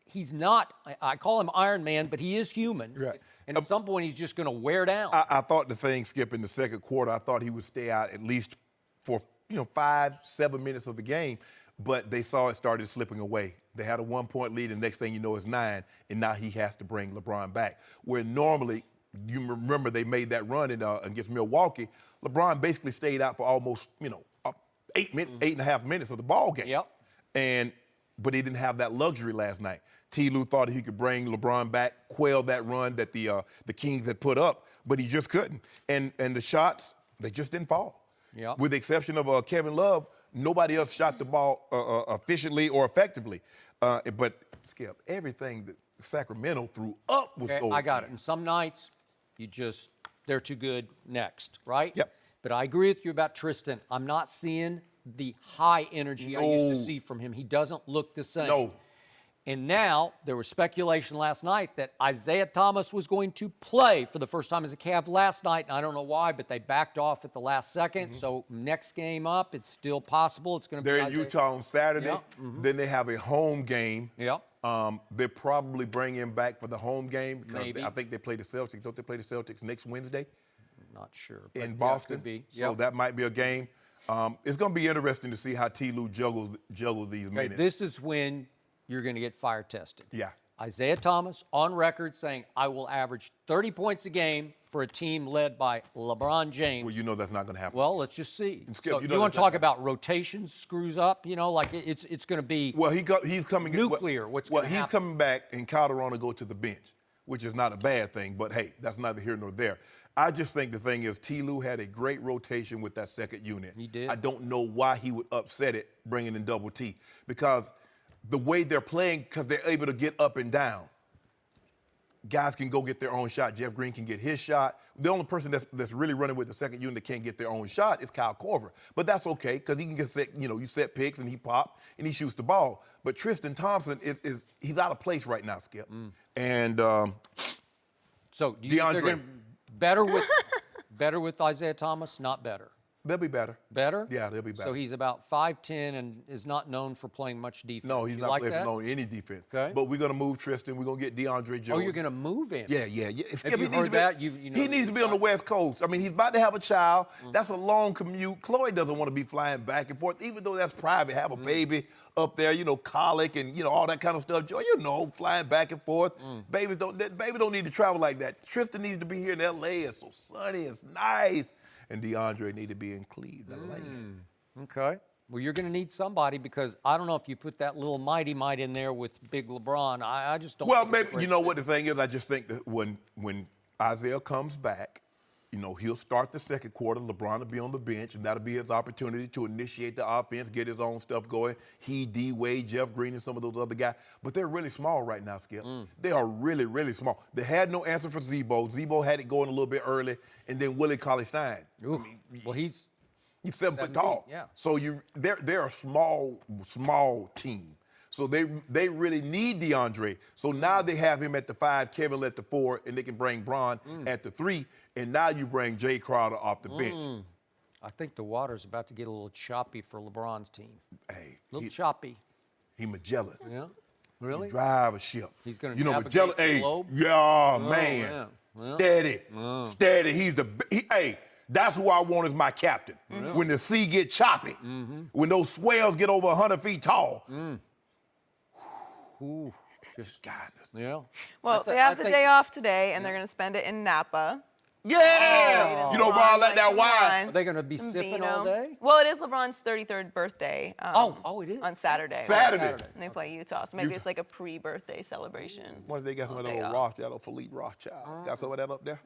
he's not, I call him Iron Man, but he is human. Right. And at some point, he's just going to wear down. I thought the thing, Skip, in the second quarter, I thought he would stay out at least for 5-7 minutes of the game, but they saw it started slipping away. They had a 1-point lead, and next thing you know, it's 9, and now he has to bring LeBron back. Where normally, you remember they made that run against Milwaukee, LeBron basically stayed out for almost 8.5 minutes of the ball game. Yep. But he didn't have that luxury last night. T. Lue thought he could bring LeBron back, quell that run that the Kings had put up, but he just couldn't. And the shots, they just didn't fall. Yep. With the exception of Kevin Love, nobody else shot the ball efficiently or effectively. But, Skip, everything that Sacramento threw up was gold. I got it. And some nights, they're too good next, right? Yep. But I agree with you about Tristan. I'm not seeing the high energy I used to see from him. He doesn't look the same. No. And now, there was speculation last night that Isaiah Thomas was going to play for the first time as a Cav last night. And I don't know why, but they backed off at the last second. So next game up, it's still possible. It's going to be They're in Utah on Saturday. Yep. Then they have a home game. Yep. They'll probably bring him back for the home game. Maybe. I think they play the Celtics. Don't they play the Celtics next Wednesday? Not sure. In Boston. Could be. So that might be a game. It's going to be interesting to see how T. Lue juggles these minutes. This is when you're going to get fire tested. Yeah. Isaiah Thomas on record saying, I will average 30 points a game for a team led by LeBron James. Well, you know that's not going to happen. Well, let's just see. Skip, So you know you want that's to not talk about rotations screws up? You know, like it's going to be well, he's coming nuclear. What's going to happen? He's coming back, and Calderon will go to the bench, which is not a bad thing. But hey, that's neither here nor there. I just think the thing is, T. Lue had a great rotation with that second unit. He did. I don't know why he would upset it bringing in Double T, because the way they're playing, because they're able to get up and down. Guys can go get their own shot. Jeff Green can get his shot. The only person that's really running with the second unit that can't get their own shot is Kyle Korver. But that's okay, because he can get set, you set picks and he pop and he shoots the ball. But Tristan Thompson he's out of place right now, Skip. And so do you think they're going to better with Isaiah Thomas? Not better. They'll be better. Better? Yeah, they'll be better. So he's about 5'10" and is not known for playing much defense. No, he's you not like playing that? for any defense. Okay. But we're going to move Tristan. We're going to get DeAndre Jones. Oh, you're going to move him? Yeah. Have you heard that? You know, he needs to be on the West Coast. I mean, he's about to have a child. That's a long commute. Chloe doesn't want to be flying back and forth, even though that's private. Have a baby up there, colic and, all that kind of stuff. Joy, flying back and forth. Baby don't need to travel like that. Tristan needs to be here in L.A. It's so sunny. It's nice. And DeAndre need to be in Cleveland. Okay. Well, you're going to need somebody, because I don't know if you put that little mighty might in there with big LeBron. I just don't. Well, think it's maybe you know what the thing is. I just think that when Isaiah comes back, he'll start the second quarter. LeBron will be on the bench, and that'll be his opportunity to initiate the offense, get his own stuff going. He, D. Wade, Jeff Green, and some of those other guys. But they're really small right now, Skip. They are really, really small. They had no answer for Zebo. Zebo had it going a little bit early, and then Willie Cauley-Stein. Well, he's 7 foot tall. Yeah. So they're a small team. So they really need DeAndre. So now they have him at the 5, Kevin at the 4, and they can bring Bron at the 3. And now you bring Jay Crowder off the bench. I think the water's about to get a little choppy for LeBron's team. Hey, a little choppy. He Magellan. Yeah. Really? He drive a ship. He's going to Magellan. The globe? Yeah, man. Yeah. Well, Steady. He's that's who I want as my captain. Really? When the sea get choppy, when those swells get over 100 feet tall. Ooh, just guidance. Yeah. Well, they have the day off today, and they're going to spend it in Napa. Yeah! LeBron let that wine. Are they going to be sipping all day? Well, it is LeBron's 33rd birthday. It is? On Saturday. Saturday. And they play Utah, so maybe it's like a pre-birthday celebration. What if they got some of that old Rothschild, old Philippe Rothschild? Got some of that up there?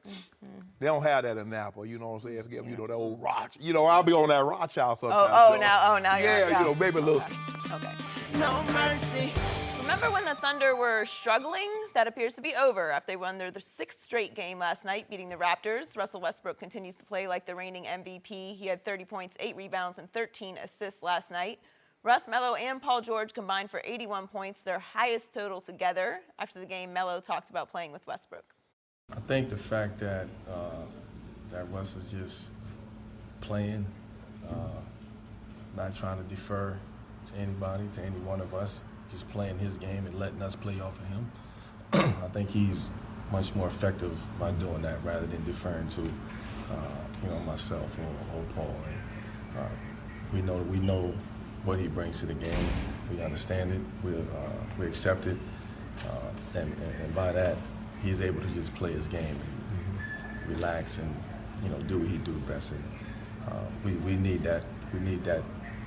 They don't have that in Napa, you know what I'm saying? That old Rothschild. I'll be on that Rothschild sometimes. Now you're Yeah, maybe a little. Okay. No mercy. Remember when the Thunder were struggling? That appears to be over after they won their 6th straight game last night, beating the Raptors. Russell Westbrook continues to play like the reigning MVP. He had 30 points, 8 rebounds, and 13 assists last night. Russ, Melo, and Paul George combined for 81 points, their highest total together. After the game, Melo talked about playing with Westbrook. I think the fact that Russ is just playing, not trying to defer to anybody, to any one of us, just playing his game and letting us play off of him. I think he's much more effective by doing that rather than deferring to, myself or Paul. And, we know what he brings to the game. We understand it. We accept it, and by that, he's able to just play his game and relax and do what he do best. And we need that. We need that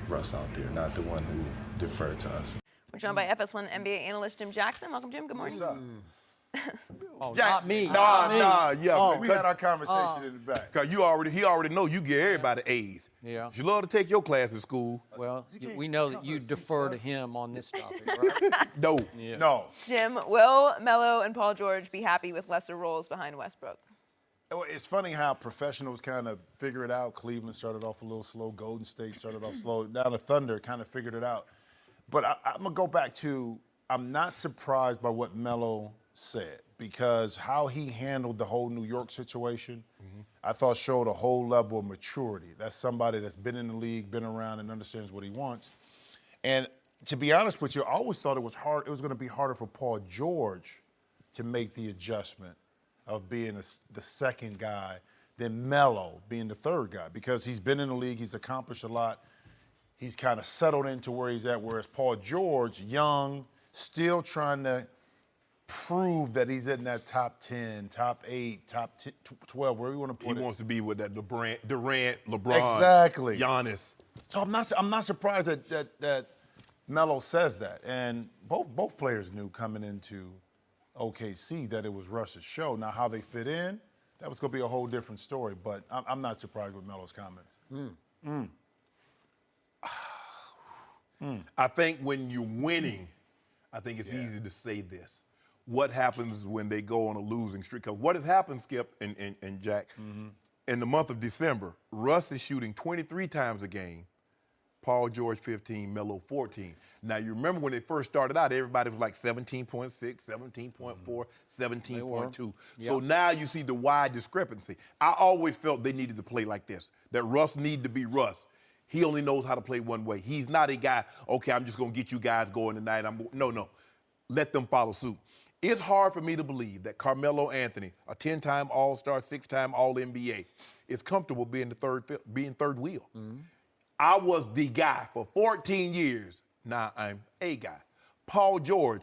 Russ out there, not the one who deferred to us. We're joined by FS1 NBA analyst Jim Jackson. Welcome, Jim. Good morning. What's up? Not me. We had our conversation in the back. Cause he already know you give everybody A's. Yeah. You love to take your class in school. Well, we know that you defer to him on this topic, right? No. Yeah. No. Jim, will Melo and Paul George be happy with lesser roles behind Westbrook? It's funny how professionals kind of figure it out. Cleveland started off a little slow. Golden State started off slow. Now the Thunder kind of figured it out. But I'm going to go back to, I'm not surprised by what Melo said, because how he handled the whole New York situation, I thought showed a whole level of maturity. That's somebody that's been in the league, been around, and understands what he wants. And to be honest with you, I always thought it was going to be harder for Paul George to make the adjustment of being the second guy than Melo being the third guy, because he's been in the league, he's accomplished a lot. He's kind of settled into where he's at, whereas Paul George, young, still trying to prove that he's in that top 10, top 8, top 12, where you want to put it. He wants to be with that Durant, LeBron, exactly. Giannis. So I'm not surprised that Melo says that. And both players knew coming into OKC that it was Russ's show. Now, how they fit in, that was going to be a whole different story. But I'm not surprised with Melo's comments. I think when you're winning, I think it's easy to say this. What happens when they go on a losing streak? Because what has happened, Skip and Jack, in the month of December, Russ is shooting 23 times a game, Paul George 15, Melo 14. Now, you remember when they first started out, everybody was like 17.6, 17.4, 17.2. So now you see the wide discrepancy. I always felt they needed to play like this, that Russ needed to be Russ. He only knows how to play one way. He's not a guy, okay, I'm just going to get you guys going tonight. No. Let them follow suit. It's hard for me to believe that Carmelo Anthony, a 10-time All-Star, 6-time All-NBA, is comfortable being third wheel. I was the guy for 14 years. Now I'm a guy. Paul George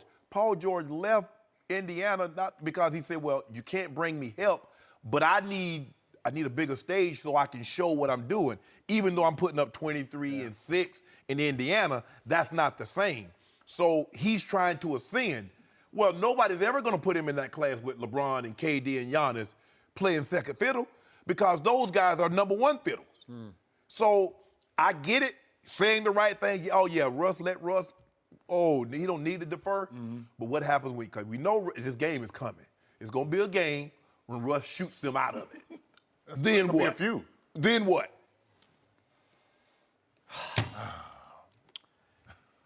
left Indiana not because he said, well, you can't bring me help, but I need a bigger stage so I can show what I'm doing. Even though I'm putting up 23 and 6 in Indiana, that's not the same. So he's trying to ascend. Well, nobody's ever going to put him in that class with LeBron and KD and Giannis playing second fiddle because those guys are number one fiddles. So I get it, saying the right thing. Oh, yeah, let Russ. Oh, he don't need to defer. But what happens because we know this game is coming. It's going to be a game when Russ shoots them out of it. Then what? Be a few. Then what?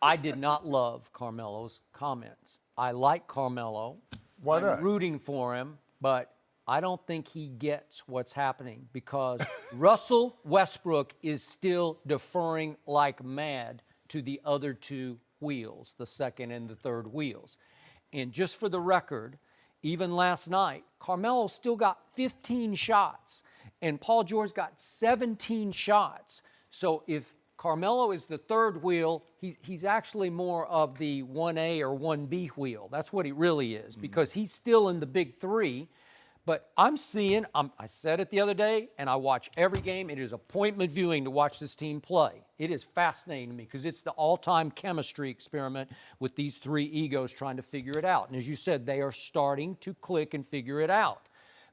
I did not love Carmelo's comments. I like Carmelo. Why I'm not? rooting for him, but I don't think he gets what's happening because Russell Westbrook is still deferring like mad to the other two wheels, the second and the third wheels. And just for the record, even last night, Carmelo still got 15 shots, and Paul George got 17 shots. So if Carmelo is the third wheel, he's actually more of the 1A or 1B wheel. That's what he really is because he's still in the big three. But I said it the other day, and I watch every game. It is appointment viewing to watch this team play. It is fascinating to me because it's the all-time chemistry experiment with these three egos trying to figure it out. And as you said, they are starting to click and figure it out.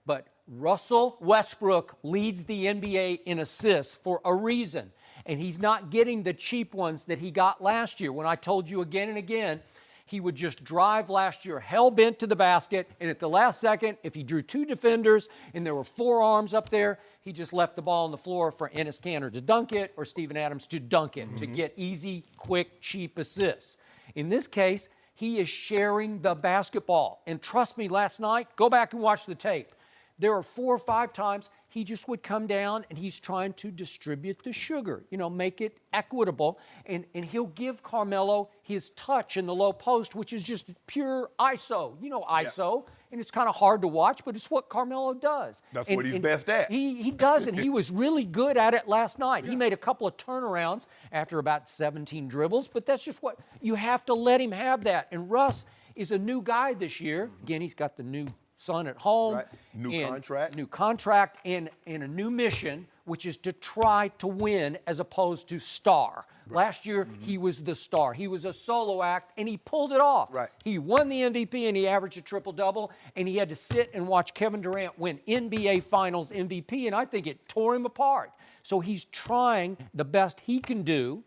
But Russell Westbrook leads the NBA in assists for a reason. And he's not getting the cheap ones that he got last year when I told you again and again he would just drive last year hell-bent to the basket, and at the last second, if he drew two defenders and there were four arms up there, he just left the ball on the floor for Enes Kanter to dunk it or Steven Adams to dunk it to get easy, quick, cheap assists. In this case, he is sharing the basketball. And trust me, last night, go back and watch the tape. There are 4 or 5 times he just would come down and he's trying to distribute the sugar, make it equitable. And he'll give Carmelo his touch in the low post, which is just pure ISO. ISO, and it's kind of hard to watch, but it's what Carmelo does. That's what he's best at. He does, and he was really good at it last night. He made a couple of turnarounds after about 17 dribbles, but that's just what you have to let him have that. And Russ is a new guy this year. Again, he's got the new son at home. Right. New contract and a new mission, which is to try to win as opposed to star. Right. Last year, he was the star. He was a solo act, and he pulled it off. Right. He won the MVP, and he averaged a triple-double, and he had to sit and watch Kevin Durant win NBA Finals MVP, and I think it tore him apart. So he's trying the best he can do.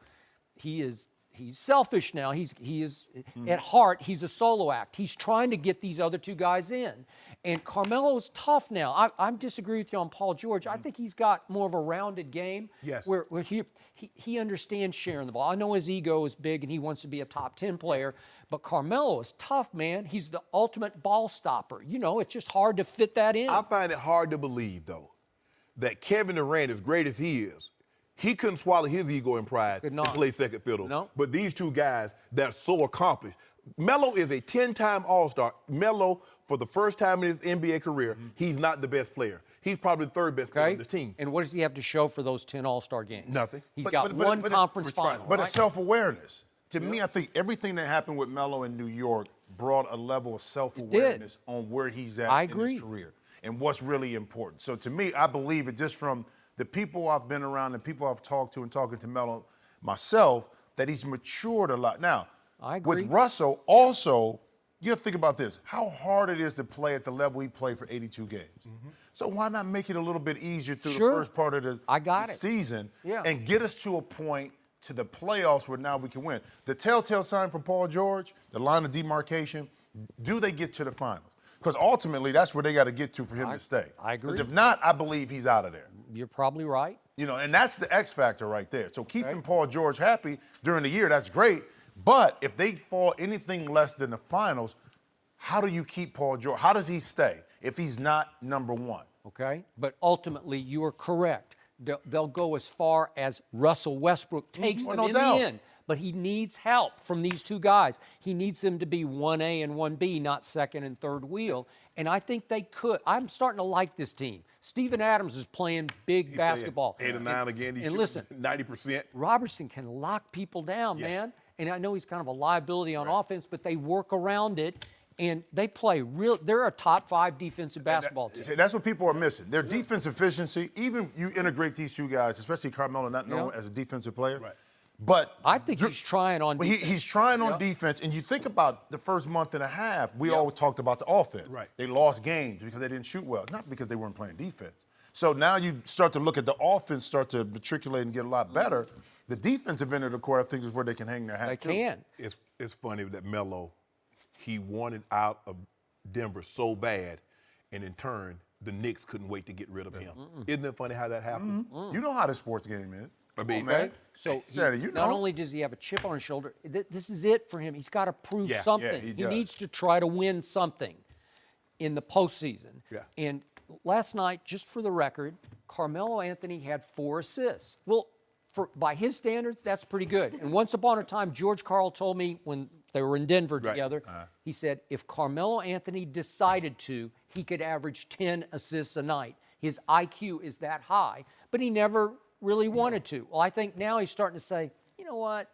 He's selfish now. He is at heart, he's a solo act. He's trying to get these other two guys in. And Carmelo's tough now. I disagree with you on Paul George. I think he's got more of a rounded game. Yes. Where he understands sharing the ball. I know his ego is big and he wants to be a top 10 player, but Carmelo is tough, man. He's the ultimate ball stopper. It's just hard to fit that in. I find it hard to believe, though, that Kevin Durant, as great as he is, he couldn't swallow his ego and pride and play second fiddle. No. But these two guys that are so accomplished. Melo is a 10-time All-Star. Melo, for the first time in his NBA career, he's not the best player. He's probably the third best player on the team. And what does he have to show for those 10 All-Star games? Nothing. He's got one conference final. But it's self-awareness. To me, I think everything that happened with Melo in New York brought a level of self-awareness on where he's at in his career and what's really important. So to me, I believe it just from the people I've been around and people I've talked to and talking to Melo myself, that he's matured a lot. Now, I agree. with Russell, also, you have to think about this, how hard it is to play at the level he played for 82 games. So why not make it a little bit easier through the first part of the season and get us to a point to the playoffs where now we can win. The telltale sign from Paul George, the line of demarcation, do they get to the finals? Because ultimately, that's where they got to get to for him to stay. I agree. Because if not, I believe he's out of there. You're probably right. You know, and that's the X factor right there. So keeping Paul George happy during the year, that's great. But if they fall anything less than the finals, how do you keep Paul George? How does he stay if he's not number one? Okay, but ultimately you are correct. They'll go as far as Russell Westbrook takes them in the end. But he needs help from these two guys. He needs them to be 1A and 1B, not second and third wheel. And I think they could. I'm starting to like this team. Steven Adams is playing big basketball. 8 or 9 again. And listen, 90%. Robertson can lock people down, man. And I know he's kind of a liability on offense, but they work around it. And they play they're a top 5 defensive basketball team. That's what people are missing. Their defense efficiency, even you integrate these two guys, especially Carmelo, not known as a defensive player. Right. But I think he's trying on defense. He's trying on defense. And you think about the first month and a half, we always talked about the offense. Right. They lost games because they didn't shoot well, not because they weren't playing defense. So now you start to look at the offense start to matriculate and get a lot better. The defensive end of the court, I think, is where they can hang their hat. They can. It's funny that Melo, he wanted out of Denver so bad, and in turn, the Knicks couldn't wait to get rid of him. Isn't it funny how that happened? You know how the sports game is. I mean, man. So you not only does he have a chip on his shoulder, this is it for him. He's got to prove something. he he needs to try to win something in the postseason. Yeah. And last night, just for the record, Carmelo Anthony had 4 assists. Well, by his standards, that's pretty good. And once upon a time, George Karl told me when they were in Denver together, he said if Carmelo Anthony decided to, he could average 10 assists a night. His IQ is that high, but he never really wanted to. Well, I think now he's starting to say, you know what?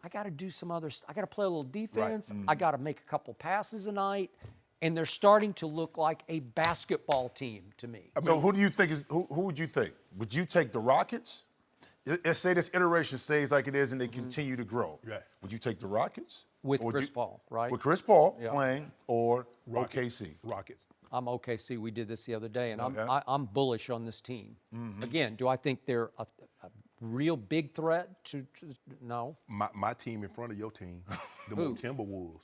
I got to do some other stuff. I got to play a little defense. I got to make a couple passes a night. And they're starting to look like a basketball team to me. So who do you think who would you take? Would you take the Rockets? Let's say this iteration stays like it is and they continue to grow. Right. Would you take the Rockets? With Chris Paul, right? With Chris Paul playing or OKC? Rockets. I'm OKC. We did this the other day, and I'm bullish on this team. Again, do I think they're a real big threat to no? My team in front of your team, the Timberwolves.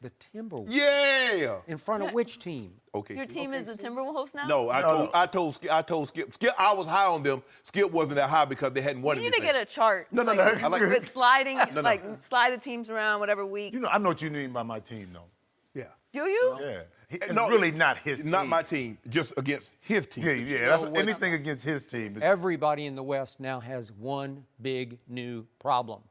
The Timberwolves. Yeah. In front of which team? Okay. Your team is the Timberwolves now? No, I told Skip. Skip, I was high on them. Skip wasn't that high because they hadn't won You need anything. to get a chart. No. With sliding, slide the teams around whatever week. You know, I know what you mean by my team, though. Yeah. Do you? Yeah. It's really not his team. Not my team, just against his team. Yeah. That's anything against his team. Everybody in the West now has one big new problem.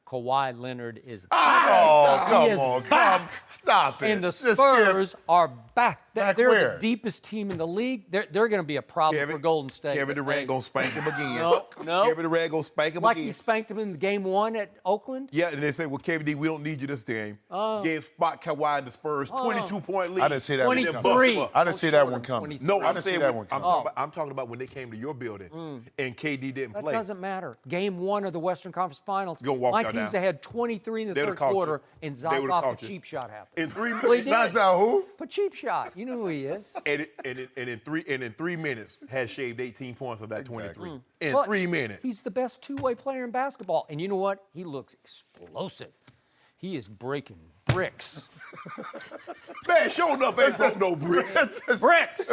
Kawhi Leonard is back. Stop it. And the Spurs are back. They're where? the deepest team in the league. They're going to be a problem for Golden State. Kevin Durant gonna spank him again. No. Kevin Durant gonna spank him like again. he spanked him in game 1 at Oakland? Yeah, and they say, well, Kevin D, we don't need you this game. Gave spot Kawhi and the Spurs 22-point lead. I didn't see that one coming. 23. I didn't see that one coming. No, I didn't see that one coming. I'm talking about when they came to your building and KD didn't play. That doesn't matter. Game 1 of the Western Conference Finals. My team's ahead 23 in the third quarter, and Zaza off a cheap shot happened. In 3 Well, he minutes. did. Zaza who? A cheap shot. You know who he is. And in 3 minutes had shaved 18 points of that 23. In But 3 minutes. He's the best two-way player in basketball. And you know what? He looks explosive. He is breaking bricks. Man, sure enough, ain't broke no bricks. Bricks!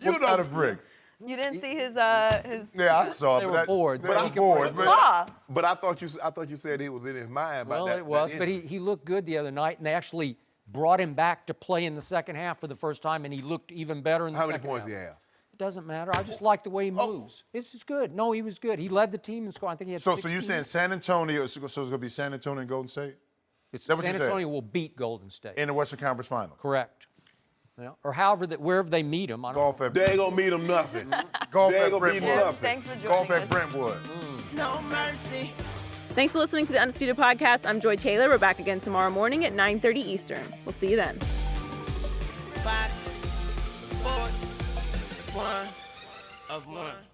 What kind of bricks? You didn't see his Yeah, I saw it. They were boards. But I'm bored. But I thought you said it was in his mind about Well, that. it was, that but he looked good the other night, and they actually brought him back to play in the second half for the first time, and he looked even better in the How second many points half. he have? It doesn't matter. I just like the way he moves. It's just good. No, he was good. He led the team in scoring. I think he had So 16. you're saying San Antonio, so it's going to be San Antonio and Golden State? San Antonio will beat Golden State. In the Western Conference Final? Correct. Yeah. Or however, wherever they meet him. Golf at They ain't going to meet him nothing. Golf They at ain't gonna beat him Brentwood. nothing. Thanks for joining Golf us. at Brentwood. No mercy. Thanks for listening to the Undisputed Podcast. I'm Joy Taylor. We're back again tomorrow morning at 9:30 Eastern. We'll see you then. Fox Sports 1 of 1.